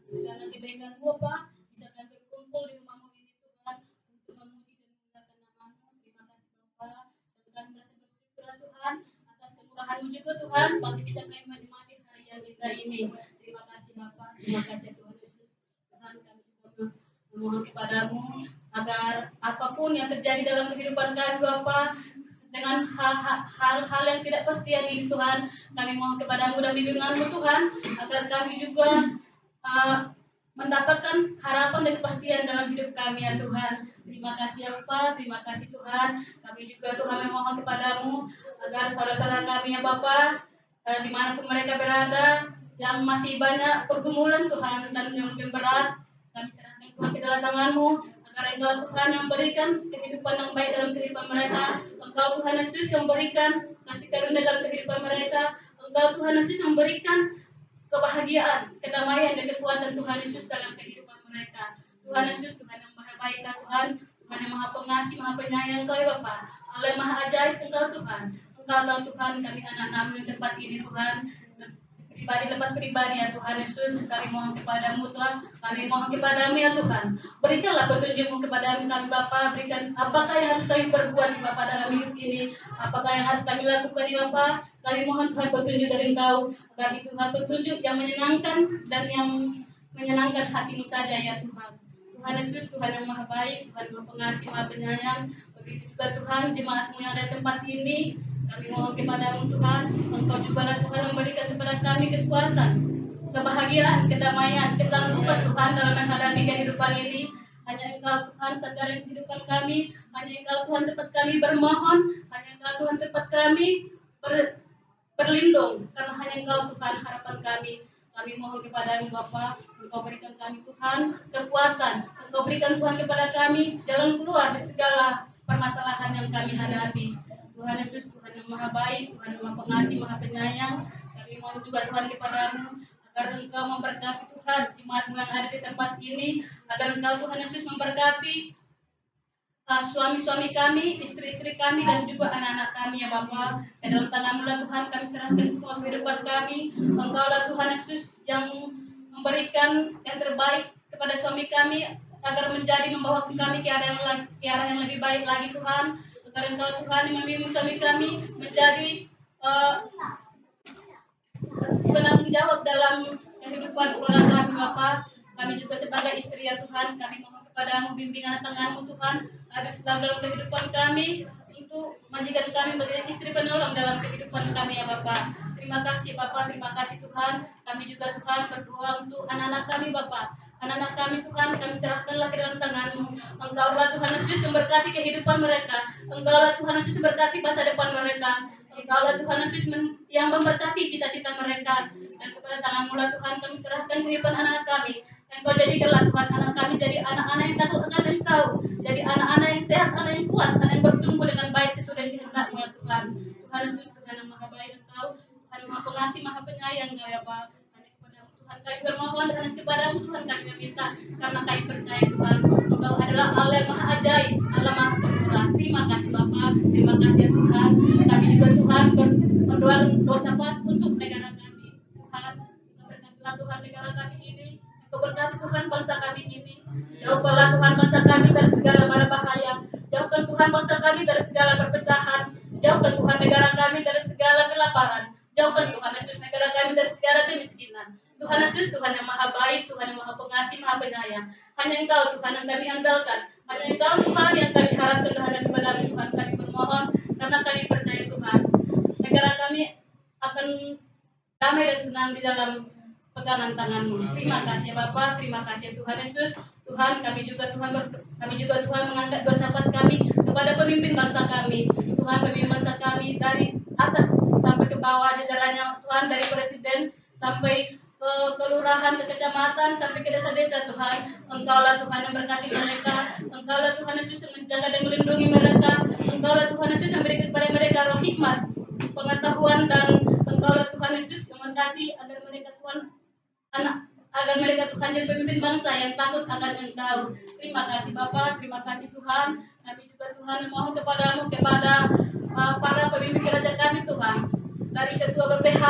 E: segala kebaikan-Mu Bapa, bisa kami berkumpul di rumah-Mu ini Tuhan, untuk memuji dan memuliakan nama-Mu. Terima kasih Bapa, dan kami merasa bersyukur Tuhan, atas kemurahan-Mu juga Tuhan, masih bisa kami menikmati hari yang indah ini. Terima kasih Bapa, terima kasih Tuhan Yesus. Tuhan kami juga memohon kepadamu agar apapun yang terjadi dalam kehidupan kami Bapa, dengan hal-hal yang tidak pastian ini Tuhan, kami mohon kepadamu dan bimbingan-Mu Tuhan, agar kami juga mendapatkan harapan dan kepastian dalam hidup kami ya Tuhan. Terima kasih ya Bapa, terima kasih Tuhan. Kami juga Tuhan memohon kepadamu agar saudara-saudara kami ya Bapa, dimanapun mereka berada, yang masih banyak pergumulan Tuhan dan yang lebih berat, kami serahkan Tuhan ke dalam tangan-Mu, agar Engkau Tuhan yang berikan kehidupan yang baik dalam kehidupan mereka. Engkau Tuhan Yesus yang berikan kasih karunia dalam kehidupan mereka. Engkau Tuhan Yesus yang berikan kebahagiaan, kedamaian dan kekuatan Tuhan Yesus dalam kehidupan mereka. Tuhan Yesus, Tuhan yang maha baik Tuhan, Tuhan yang maha pengasih, maha penyayang Engkau ya Bapa. Allah yang maha ajaib Engkau Tuhan. Engkau tahu Tuhan kami anak-anak di tempat ini Tuhan. Pribadi lepas pribadi ya Tuhan Yesus, kami mohon kepadamu Tuhan, kami mohon kepadamu ya Tuhan, berikanlah petunjuk-Mu kepada kami Bapa, berikan apakah yang harus kami perbuat Bapa dalam hidup ini, apakah yang harus kami lakukan di Bapa. Kami mohon Tuhan petunjuk dari Engkau, agar itu Tuhan petunjuk yang menyenangkan dan yang menyenangkan hati-Mu saja ya Tuhan. Tuhan Yesus, Tuhan yang maha baik, Tuhan yang pengasih, maha penyayang. Begitu juga Tuhan jemaat-Mu yang ada di tempat ini, kami mohon kepadamu Tuhan, Engkau juga Tuhan memberikan kepada kami kekuatan, kebahagiaan, kedamaian, kesanggupan Tuhan dalam menghadapi kehidupan ini. Hanya Engkau Tuhan sadari kehidupan kami, hanya Engkau Tuhan tempat kami bermohon, hanya Engkau Tuhan tempat kami berlindung, karena hanya Engkau Tuhan harapan kami. Kami mohon kepadamu Bapa, Engkau berikan kami Tuhan kekuatan, Engkau berikan Tuhan kepada kami jalan keluar di segala permasalahan yang kami hadapi. Tuhan Yesus, Tuhan yang maha baik, Tuhan yang maha pengasih, maha penyayang. Kami mohon juga Tuhan kepadamu, agar Engkau memberkati Tuhan jemaat-Mu yang ada di tempat ini, agar Engkau Tuhan Yesus memberkati suami-suami kami, istri-istri kami, dan juga anak-anak kami ya Bapa. Di dalam tangan-Mu lah Tuhan kami serahkan semua kehidupan kami. Engkau lah Tuhan Yesus yang memberikan yang terbaik kepada suami kami, agar membawa kami ke arah yang lebih baik lagi Tuhan. Agar Engkau Tuhan yang membimbing suami kami menjadi penanggung jawab dalam kehidupan keluarga kami Bapa. Kami juga sebagai istri ya Tuhan, kami mohon kepadamu bimbingan tangan-Mu Tuhan, agar selalu dalam kehidupan kami, untuk menjadikan kami menjadi istri penolong dalam kehidupan kami ya Bapa. Terima kasih Bapa, terima kasih Tuhan. Kami juga Tuhan berdoa untuk anak-anak kami Bapa. Anak-anak kami Tuhan, kami serahkanlah ke dalam tangan-Mu. Engkaulah Tuhan Yesus memberkati kehidupan mereka. Engkaulah Tuhan Yesus memberkati masa depan mereka. Engkaulah Tuhan Yesus yang memberkati cita-cita mereka. Dan kepada tangan-Mu lah Tuhan kami serahkan kehidupan anak-anak kami. Engkau jadikanlah Tuhan anak kami jadi anak-anak yang takut akan Engkau, jadi anak-anak yang sehat, anak yang kuat, anak yang bertumbuh dengan baik sesuai dengan kehendak-Mu ya Tuhan. Tuhan Yesus, Tuhan yang maha baik Engkau, Tuhan yang maha pengasih, maha penyayang Engkau ya Pak. Hanya kepada-Mu Tuhan kami bermohon, hanya kepada-Mu Tuhan kami meminta, karena kami percaya Tuhan, Engkau adalah Allah yang maha ajaib, Allah maha pemurah. Terima kasih Bapa, terima kasih ya Tuhan. Kami juga Tuhan berdoa dosa untuk negara kami. Tuhan, berkatilah Tuhan negara kami ini. Engkau berkati Tuhan bangsa kami ini. Jauhkanlah Tuhan bangsa kami dari segala mara bahaya. Jauhkan Tuhan bangsa kami dari segala perpecahan. Jauhkan Tuhan negara kami dari segala kelaparan. Jauhkan Tuhan Yesus negara kami dari segala kemiskinan. Tuhan Yesus, Tuhan yang maha baik, Tuhan yang maha pengasih, maha penyayang. Hanya Engkau Tuhan yang kami andalkan. Hanya Engkau Tuhan yang kami harapkan hanya kepada-Mu Tuhan. Kami bermohon karena kami percaya Tuhan, negara kami akan damai dan tenang di dalam pegangan tangan-Mu. Terima kasih Bapa, terima kasih Tuhan Yesus. Tuhan, kami juga Tuhan mengangkat doa syafaat kami kepada pemimpin bangsa kami. Tuhan, pemimpin bangsa kami dari atas sampai ke bawah jajarannya Tuhan, dari presiden sampai ke kelurahan, ke kecamatan, sampai ke desa-desa Tuhan. Engkaulah Tuhan yang berkati mereka. Engkaulah Tuhan Yesus yang menjaga dan melindungi mereka. Engkaulah Tuhan Yesus yang berikan kepada mereka roh hikmat, pengetahuan, dan Engkaulah Tuhan Yesus yang memberkati agar mereka Tuhan jadi pemimpin bangsa yang takut akan Engkau. Terima kasih Bapa, terima kasih Tuhan. Kami juga Tuhan mohon kepada-Mu, kepada para pemimpin gereja kami Tuhan, dari Ketua BPH,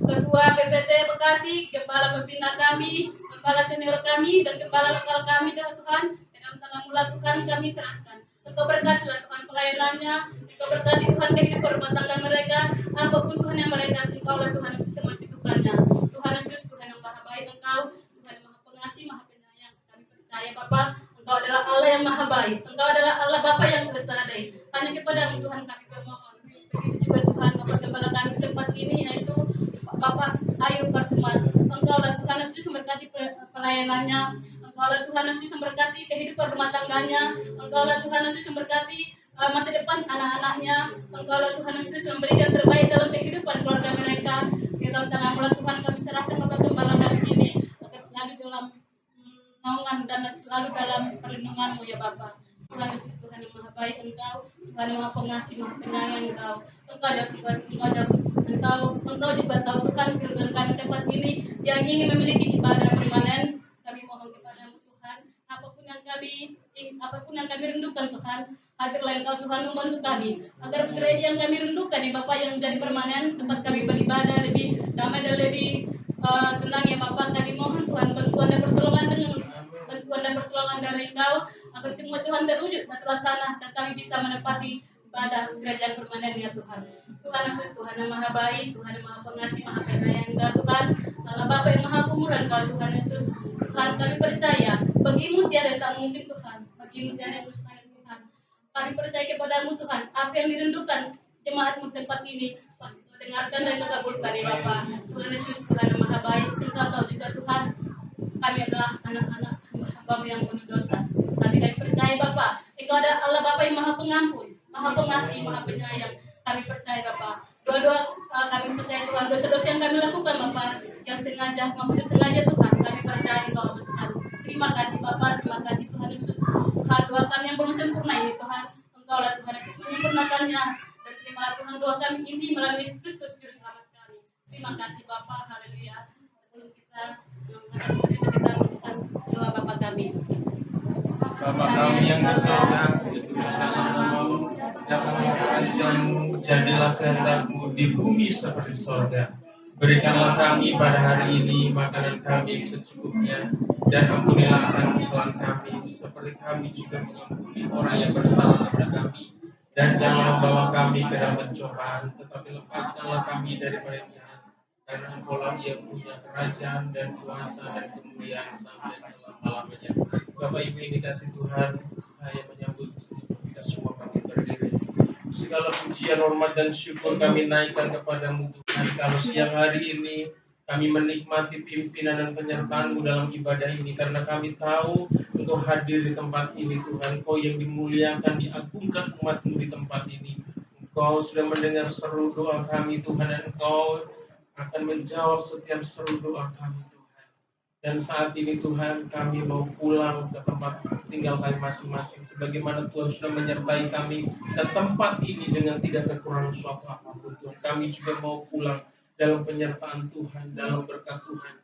E: Ketua BPT Bekasi, Kepala Pembina kami, Gembala senior kami dan gembala lokal kami Tuhan, di dalam tangan-Mu Tuhan kami serahkan. Engkau berkatilah Tuhan pelayanannya, Engkau berkati Tuhan kehidupan rumah tangga mereka, apapun Tuhan yang mereka Engkaulah Tuhan Yesus yang mencukupkannya. Tuhan Yesus, Tuhan yang maha baik Engkau, Tuhan yang maha pengasih, maha penyayang. Kami percaya Bapa, Engkau adalah Allah yang maha baik, Engkau adalah Allah Bapa yang bersadai. Hanya kepada-Mu Tuhan kami bermohon. Begitu juga Tuhan Bapak Gembala kami di tempat ini, yaitu Bapak Ayu Parsumat. Engkaulah Tuhan Yesus memberkati pelayanannya, Engkaulah Tuhan Yesus memberkati kehidupan rumah tangganya, Engkaulah Tuhan Yesus memberkati masa depan anak-anaknya, Engkaulah Tuhan Yesus memberikan terbaik dalam kehidupan keluarga mereka. Di dalam tangan-Mu Tuhan kami serahkan Bapak Gembala kami ini agar selalu dalam naungan dan selalu dalam perlindungan-Mu ya Bapa. Tuhan Yesus, Tuhan yang maha baik Engkau, Tuhan yang maha pengasih, maha penyayang Engkau. Engkau juga tahu Tuhan kehidupan kami tempat ini yang ingin memiliki ibadah permanen. Kami mohon kepada-Mu Tuhan, apapun yang kami rindukan Tuhan, agarlah Engkau Tuhan membantu kami, agar gereja yang kami rindukan ya Bapak yang menjadi permanen, tempat kami beribadah lebih damai dan lebih tenang ya Bapak. Kami mohon Tuhan bantuan dan pertolongan dari Engkau, agar semua Tuhan terwujud dan terlaksana dan kami bisa menepati ibadah gereja permanen ya Tuhan. Tuhan Yesus, Tuhan yang maha baik, Tuhan yang maha pengasih, maha penyayang Engkau Tuhan, Allah Bapa yang maha pemurah Engkau Tuhan Yesus. Tuhan kami percaya, bagimu tiada yang tak mungkin Tuhan, bagimu tiada yang mustahil Tuhan. Kami percaya kepada-Mu Tuhan, apa yang dirindukan jemaat-Mu tempat ini, pasti Kau dengarkan dan Kau kabulkan ya Bapa. Tuhan Yesus, Tuhan yang maha baik, Engkau tahu juga Tuhan, kami adalah anak-anak hamba-Mu yang penuh dosa. Tapi kami percaya Bapa, Engkau ada Allah Bapa yang maha pengampun, maha pengasih, maha penyayang. Kami percaya Bapa, kami percaya Tuhan, dosa-dosa yang kami lakukan Bapa, yang sengaja maupun tidak sengaja Tuhan, kami percaya Engkau hapuskan. Terima kasih Bapa, terima kasih Tuhan Yesus. Tuhan, doa kami yang belum sempurna ini Tuhan, Engkaulah Tuhan Yesus menyempurnakannya. Dan terimalah Tuhan doa kami ini melalui Kristus Juru Selamat kami. Terima kasih Bapa, haleluya. Sebelum kita melanjutkan doa Bapa kami.
C: Bapa kami yang di surga, dikuduskanlah nama-Mu, datanglah kerajaan-Mu, jadilah kehendak-Mu di bumi seperti surga. Berikanlah kami pada hari ini makanan kami secukupnya, dan ampunilah kesalahan kami, seperti kami juga mengampuni orang yang bersalah kepada kami. Dan jangan membawa kami ke dalam pencobaan, tetapi lepaskanlah kami daripada yang jahat. Karena Engkau-lah yang punya kerajaan dan kuasa dan kemuliaan sampai selama-lamanya. Bapak Ibu yang dikasih Tuhan, saya menyambut kita semua kami berdiri. Segala pujian, hormat dan syukur kami naikkan kepada-Mu Tuhan. Kalau siang hari ini kami menikmati pimpinan dan penyertaan-Mu dalam ibadah ini, karena kami tahu Engkau hadir di tempat ini Tuhan. Engkau yang dimuliakan, diagungkan umat-Mu di tempat ini. Engkau sudah mendengar seru doa kami Tuhan, dan Engkau akan menjawab setiap seru doa kami Tuhan. Dan saat ini Tuhan, kami mau pulang ke tempat tinggal kami masing-masing, sebagaimana Tuhan sudah menyertai kami ke tempat ini dengan tidak kekurangan suatu apapun Tuhan. Kami juga mau pulang dalam penyertaan Tuhan, dalam berkat Tuhan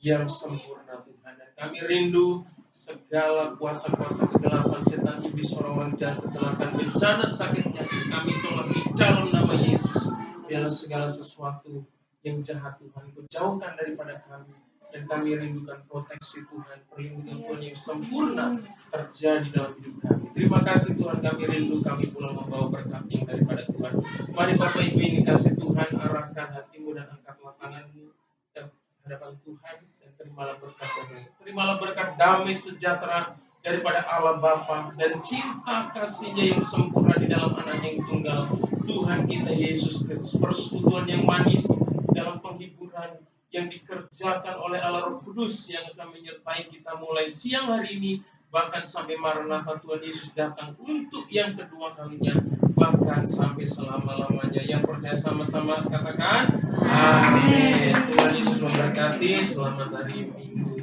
C: yang sempurna Tuhan. Dan kami rindu segala kuasa-kuasa kegelapan, setan, iblis, orang-orang jahat, kecelakaan, bencana, sakit, penyakit, kami tolak di dalam nama Yesus. Biarlah segala sesuatu yang jahat Tuhan, Kau jauhkan daripada kami. Dan kami rindukan proteksi Tuhan, perlindungan Tuhan yang sempurna terjadi dalam hidup kami. Terima kasih Tuhan, kami rindu, kami pulang membawa berkat yang daripada Tuhan. Mari Bapak Ibu ini kasih Tuhan, arahkan hatimu dan angkatlah tanganmu ke hadapan Tuhan, dan terimalah berkat Tuhan. Terimalah berkat damai sejahtera daripada Allah Bapa dan cinta kasih-Nya yang sempurna di dalam Anak-Nya yang tunggal, Tuhan kita Yesus Kristus. Persekutuan yang manis dalam penghiburan yang dikerjakan oleh Allah Roh Kudus yang akan menyertai kita mulai siang hari ini, bahkan sampai Maranatha Tuhan Yesus datang untuk yang kedua kalinya, bahkan sampai selama-lamanya. Yang percaya sama-sama katakan amin. Tuhan Yesus memberkati. Selamat hari Minggu.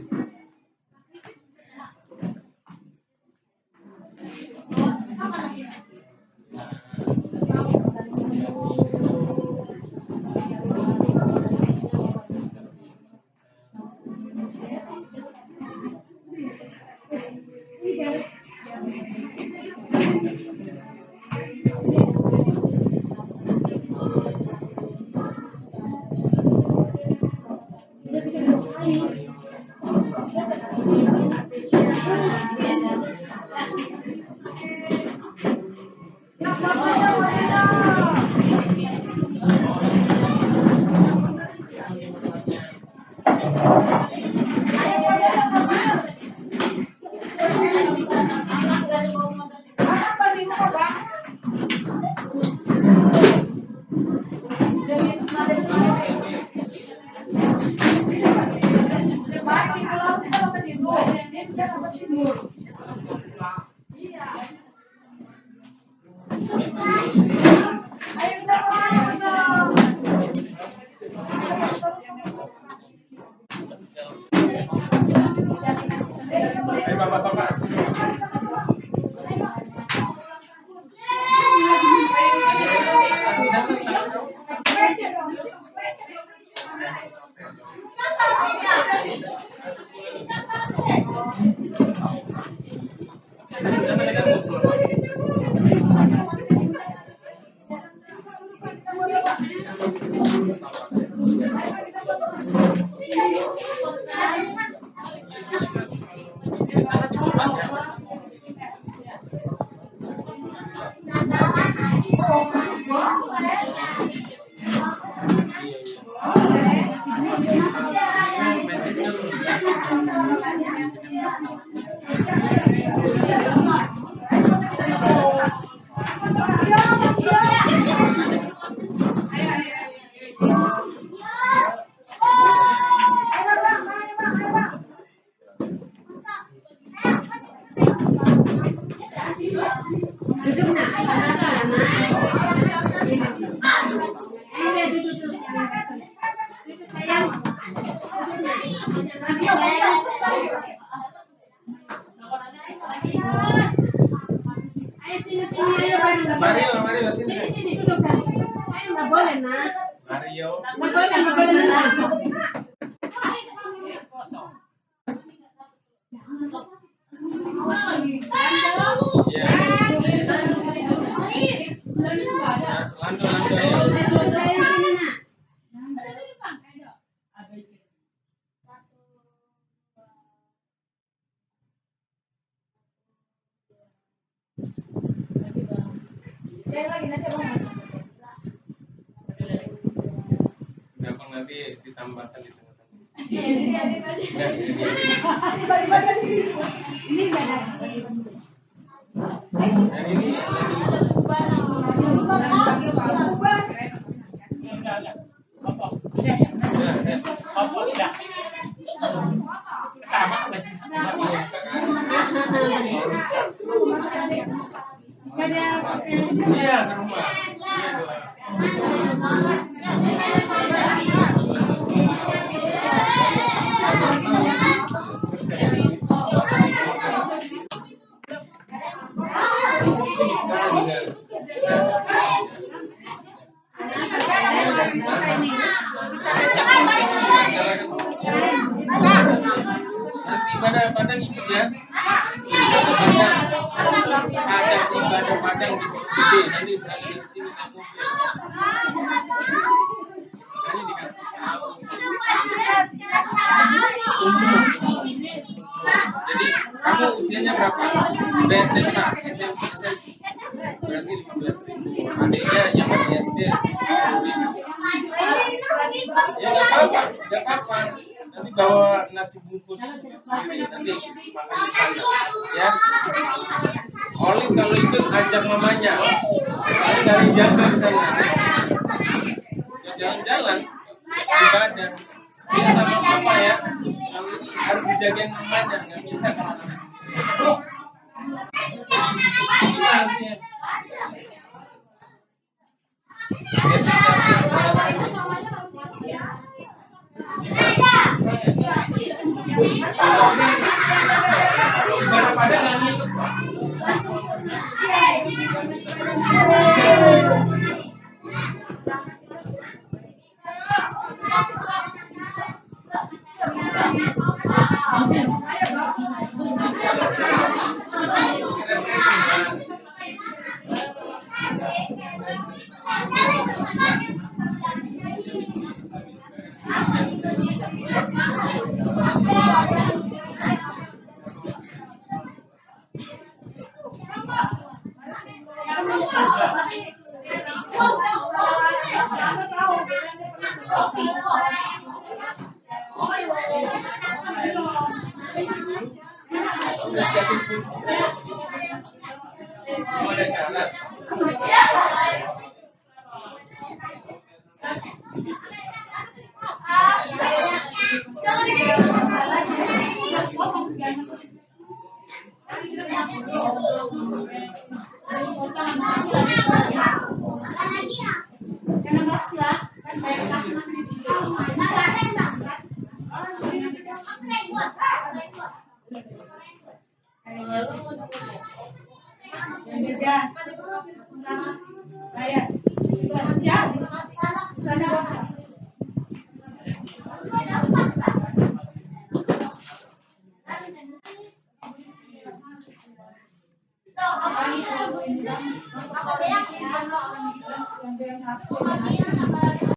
C: Mario, sini.
F: Duduk. Ayo, nggak boleh, nak.
C: Mario.
F: Nggak boleh, nak.
C: Ya. Lando ya. Gampang nanti ditambahkan di tengah-tengah. Enggak, dan ini iya ke rumah. Nanti pada ikut ya. Ada ibadah padang di gede, nanti berangkat ke sini aku nanti dikasih tahu. Jadi kamu usianya berapa? Udah SMA, berarti 15.000. Adiknya yang masih SD. Ya nggak apa-apa. Nanti bawa nasi bungkus sendiri, nanti makan di sana. Ya. Olive kalau ikut ajak mamanya, soalnya nggak dijaga di sana. Jalan-jalan, ibadah. Dia sama mama ya, harus dijagain mamanya, nggak bisa kalau anak sendiri. Ibadah pada nggak ngikut. Udah siapin kunci. Gimana cara?